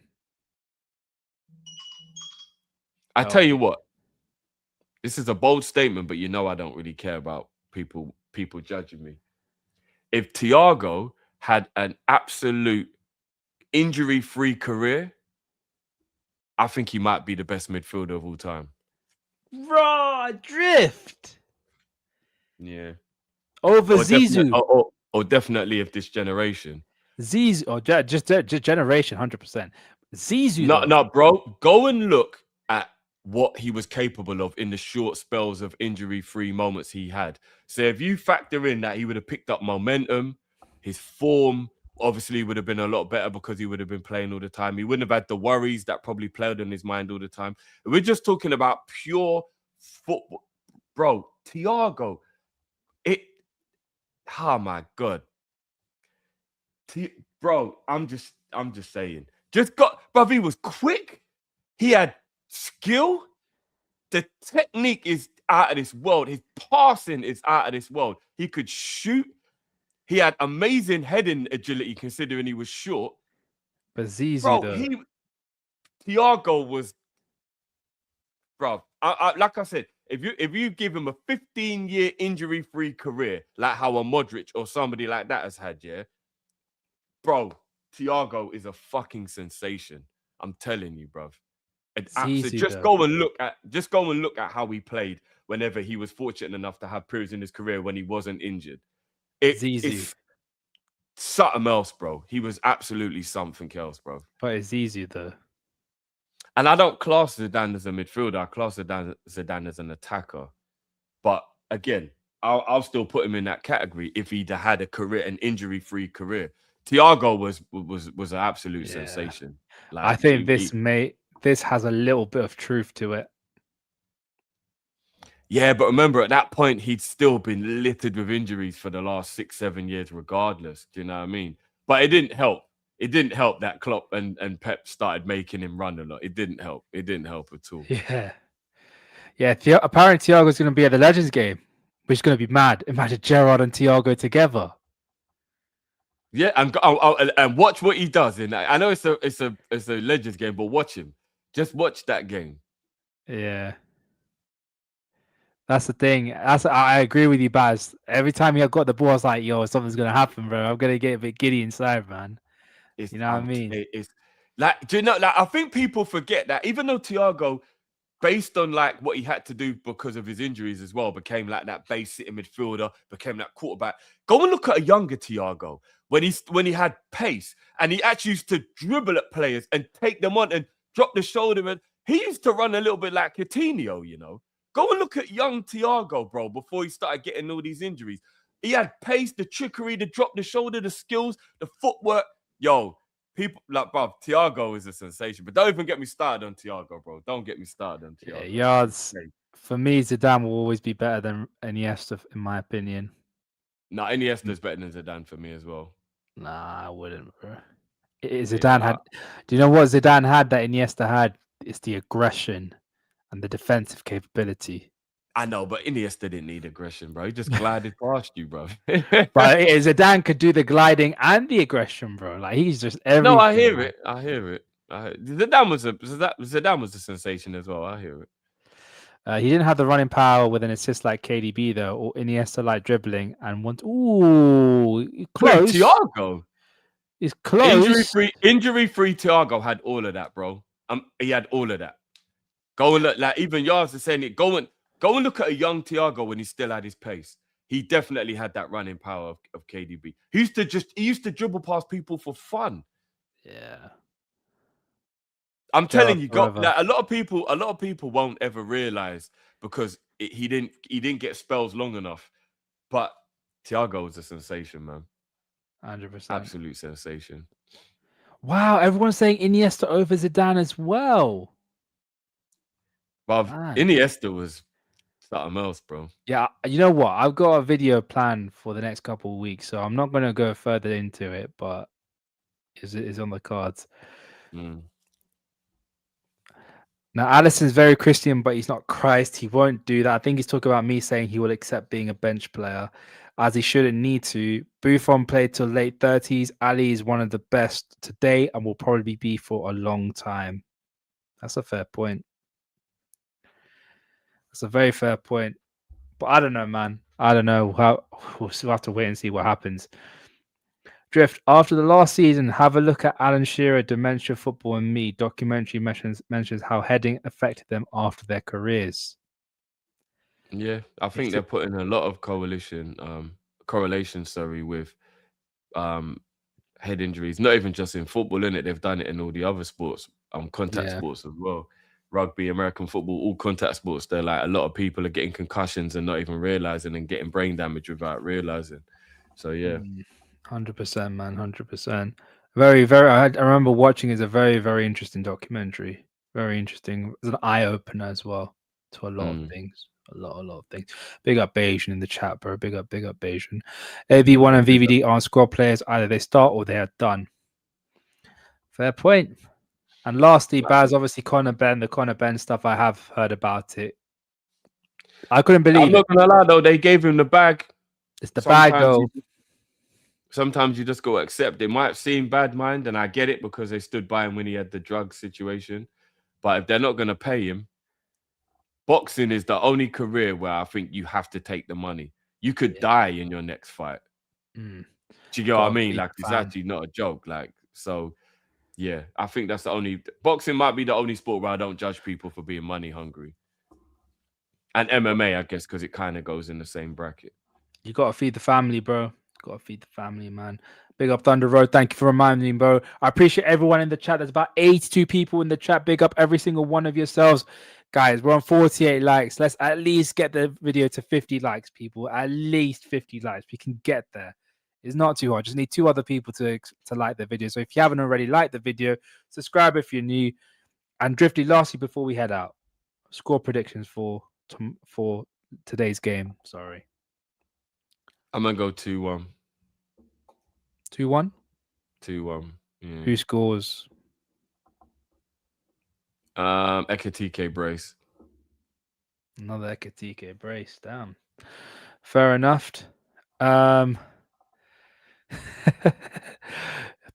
I that'll tell you be what, this is a bold statement, but you know I don't really care about people judging me. If Thiago had an absolute injury-free career, I think he might be the best midfielder of all time. raw drift Yeah, over Zizou. or definitely of this generation. Zizou, or just generation, 100%. Zizou No, though, no, bro. Go and look at what he was capable of in the short spells of injury-free moments he had. So if you factor in that he would have picked up momentum, his form obviously would have been a lot better because he would have been playing all the time. He wouldn't have had the worries that probably played on his mind all the time. We're just talking about pure football, bro. Thiago, it. Oh my god, bro. I'm just saying. Just got, bro. He was quick. He had skill. The technique is out of this world. His passing is out of this world. He could shoot. He had amazing heading agility considering he was short. but Zizou Bro, though, Thiago was, bro. Like I said, if you give him a 15-year injury-free career, like how a Modric or somebody like that has had, yeah, bro, Thiago is a fucking sensation. I'm telling you, bro. Absolutely. Zizou though, Just go and look at how he played whenever he was fortunate enough to have periods in his career when he wasn't injured. Zizou, It's something else, bro. He was absolutely something else, bro. but it's Zizou though. And I don't class Zidane as a midfielder. I class Zidane as an attacker. But again, I'll still put him in that category if he'd had a career, an injury-free career. Thiago was an absolute Yeah, sensation. I Like think this has a little bit of truth to it. yeah, but remember at that point he'd still been littered with injuries for the last 6-7 years, regardless. Do you know what I mean? But it didn't help. It didn't help that Klopp and Pep started making him run a lot. It didn't help. It didn't help at all. Yeah, yeah. Apparently, Thiago's going to be at the Legends game, which is going to be mad. Imagine Gerard and Thiago together. Yeah, and watch what he does in that. I know it's a Legends game, but watch him. Just watch that game. Yeah, that's the thing. I agree with you, Baz. Every time he got the ball, I was like, "Yo, something's going to happen, bro. I'm going to get a bit giddy inside, man." You know what I mean? It's like, do you know? Like, I think people forget that even though Thiago, based on like what he had to do because of his injuries as well, became like that base sitting midfielder, became that quarterback. Go and look at a younger Thiago when he had pace and he actually used to dribble at players and take them on and drop the shoulder. And he used to run a little bit like Coutinho, you know. Go and look at young Thiago, bro, before he started getting all these injuries. He had pace, the trickery, the drop the shoulder, the skills, the footwork. Yo, people like, bro, Thiago is a sensation. But don't even get me started on Thiago, bro. Don't get me started on Yeah, Thiago. yards. For me, Zidane will always be better than Iniesta, in my opinion. Nah, Iniesta is better than Zidane for me as well. Nah, I wouldn't, bro. Yeah, Zidane had. Do you know what Zidane had that Iniesta had? It's the aggression and the defensive capability. I know, but Iniesta didn't need aggression, bro. He just glided past you, bro. But Zidane could do the gliding and the aggression, bro. Like he's just everything. No, I hear man. it. I hear it. Zidane was a sensation as well. I hear it. He didn't have the running power with an assist like KDB though, or Iniesta like dribbling and once. Ooh, close. Thiago. It's close. Injury free Thiago had all of that, bro. He had all of that. Go and look, like even Yars is saying it. Go and look at a young Thiago when he still had his pace. he definitely had that running power of KDB. He used to dribble past people for fun. Yeah. I'm Gerrard telling you, got forever. like a lot of people won't ever realize because he didn't get spells long enough. But Thiago was a sensation, man. 100%. Absolute sensation. Wow, everyone's saying Iniesta over Zidane as well. But Man. Iniesta was something else, bro. Yeah, you know what? I've got a video planned for the next couple of weeks, so I'm not going to go further into it, but is on the cards. Mm. Now, Alisson's very Christian, but he's not Christ. He won't do that. I think he's talking about me saying he will accept being a bench player, as he shouldn't need to. Buffon played till late 30s. Ali is one of the best today and will probably be for a long time. That's a fair point. That's a very fair point. But I don't know, man. I don't know how. We'll still have to wait and see what happens. Drift, after the last season, have a look at Alan Shearer, Dementia Football and Me. Documentary mentions how heading affected them after their careers. Yeah, I think they're putting a lot of correlation, sorry, with um head injuries. Not even just in football, in it. They've done it in all the other sports, contact Yeah. sports as well. Rugby, American football, all contact sports. They're like a lot of people are getting concussions and not even realizing and getting brain damage without realizing. So yeah. 100%, man. 100%. Very, very. I remember watching it as a very, very interesting documentary. Very interesting. It's an eye opener as well to a lot of Mm. things. A lot of things. Big up Bayesian in the chat, bro. Big up Bayesian. AB1 and VVD aren't squad players. Either they start or they are done. Fair point. And lastly, Baz, obviously the Connor Ben stuff. I have heard about it. I couldn't I'm believe it. not gonna lie though, they gave him the bag. It's the bag Sometimes though. sometimes you just got to accept it. Might seem bad mind, and I get it because they stood by him when he had the drug situation. But if they're not going to pay him, boxing is the only career where I think you have to take the money. You could die in your next fight. Mm. Do you get what I Gotta mean? feed Like the it's fam. actually not a joke. Like so, yeah. I think that's the only boxing might be the only sport where I don't judge people for being money hungry. And MMA, I guess, because it kind of goes in the same bracket. You gotta feed the family, bro. Gotta feed the family, man. Big up Thunder Road. Thank you for reminding me, bro. I appreciate everyone in the chat. There's about 82 people in the chat. Big up every single one of yourselves. Guys, we're on 48 likes. Let's at least get the video to 50 likes, people. At least 50 likes. We can get there. It's not too hard. Just need 2 other people to like the video. So if you haven't already liked the video, subscribe if you're new. And Drifty, lastly, before we head out, score predictions for today's game. Sorry. I'm gonna go 2-1. 2-1. 2-1. Yeah. Who scores? Ekatike brace. Another Ekatike brace. Damn. Fair enough.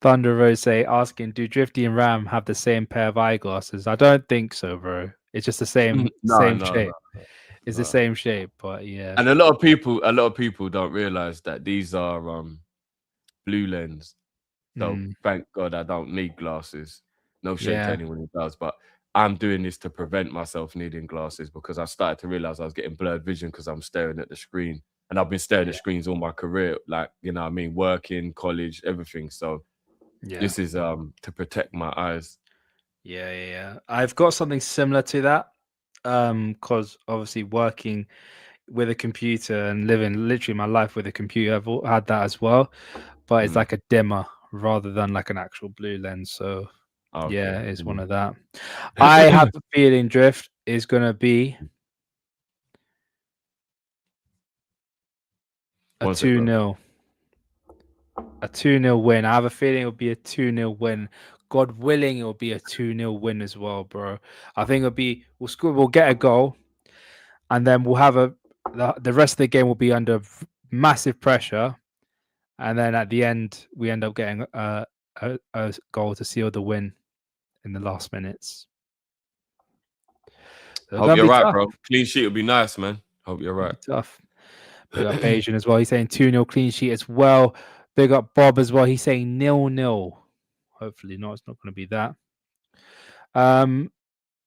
Thunder Rose asking, do Drifty and Ram have the same pair of eyeglasses? I don't think so, bro. It's just the same No, shape. It's the no. same shape, but yeah. And a lot of people don't realize that these are blue lens. So thank God I don't need glasses. No shade to anyone who does, but I'm doing this to prevent myself needing glasses because I started to realize I was getting blurred vision because I'm staring at the screen. And I've been staring at screens all my career, like, you know what I mean, working, college, everything. So this is to protect my eyes. Yeah. I've got something similar to that. Because obviously working with a computer and living literally my life with a computer, I've had that as well. But it's like a dimmer rather than like an actual blue lens. So yeah, it's one of that. I have a feeling Drift is gonna be a 2-0. A 2-0 win. I have a feeling it'll be a 2-0 win. God willing, it'll be a 2-0 win as well, bro. I think it'll be we'll get a goal, and then we'll have the rest of the game will be under massive pressure. And then at the end, we end up getting a goal to seal the win in the last minutes. So Hope you're right, bro. Clean sheet would be nice, man. Hope you're right. Tough. Big up Asian as well. He's saying 2-0 clean sheet as well. Big up Bob as well. He's saying 0-0. Hopefully not. It's not going to be that.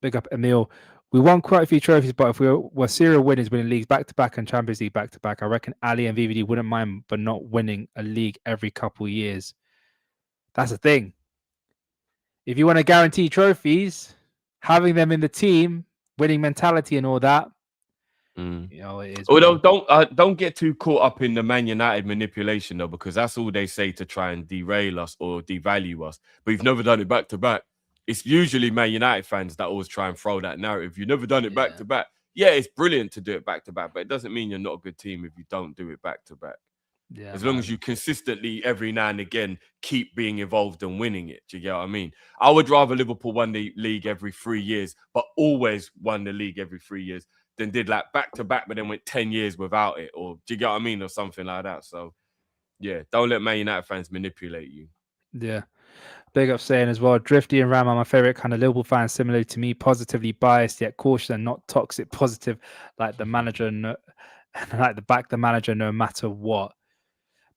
Big up Emil. We won quite a few trophies, but if we were serial winners, winning leagues back to back and Champions League back to back, I reckon Ali and VVD wouldn't mind, but not winning a league every couple of years. That's the thing. If you want to guarantee trophies, having them in the team, winning mentality and all that, Mm. it is, Although bro. don't get too caught up in the Man United manipulation though, because that's all they say to try and derail us or devalue us. But you've never done it back to back. It's usually Man United fans that always try and throw that narrative. You've never done it back Yeah, to back. Yeah, it's brilliant to do it back to back, but it doesn't mean you're not a good team if you don't do it back to back. yeah, As long as man. you consistently every now and again keep being involved and winning it. Do you get what I mean? I would rather Liverpool won the league every 3 years, but always won the league every 3 years than did like back to back, but then went 10 years without it. Or do you get what I mean? Or something like that. So yeah, don't let Man United fans manipulate you. Yeah. Big up saying as well, Drifty and Ram are my favorite kind of Liverpool fans, similar to me, positively biased yet cautious and not toxic positive, like the manager, like the back the manager no matter what.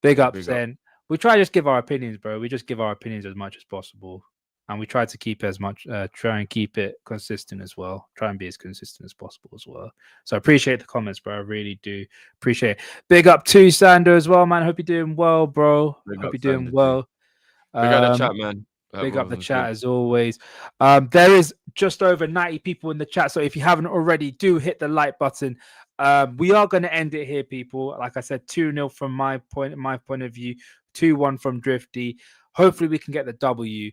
Big up Big up. saying we try to just give our opinions, bro. We just give our opinions as much as possible, and we try to keep it as much, try and keep it consistent as well. Try and be as consistent as possible as well. So I appreciate the comments, bro. I really do appreciate it. Big up to Sander as well, man. Hope you're doing well, bro. Big Hope up you're doing Sander too. well. Big up the Um, chat, man. That Big up the was chat good. as always. There is just over 90 people in the chat. So if you haven't already, do hit the like button. We are going to end it here, people. Like I said, 2-0 from my point of view, 2-1 from Drifty. Hopefully we can get the W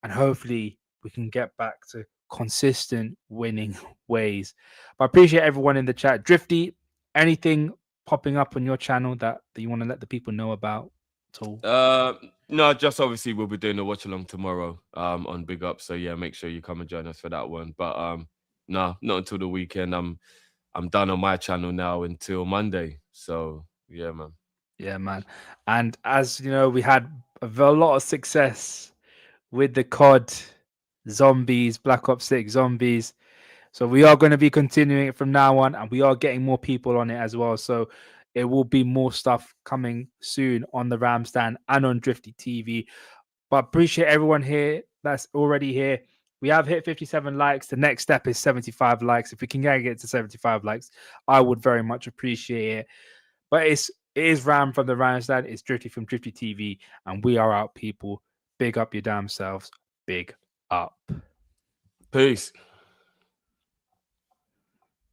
and hopefully we can get back to consistent winning ways. But I appreciate everyone in the chat. Drifty, anything popping up on your channel that you want to let the people know about at all? No, just obviously we'll be doing a watch along tomorrow on Big Up. So yeah, make sure you come and join us for that one. But no, not until the weekend. I'm done on my channel now until Monday. So yeah, man. Yeah, man. And as you know, we had a lot of success with the COD zombies, Black Ops 6 zombies. So we are going to be continuing it from now on, and we are getting more people on it as well. So it will be more stuff coming soon on the Ram Stand and on Drifty TV. But appreciate everyone here that's already here. We have hit 57 likes. The next step is 75 likes. If we can get to 75 likes, I would very much appreciate it. But it is Ram from the Ram Stand. It's Drifty from Drifty TV, and we are out, people. Big up your damn selves. Big up. Peace.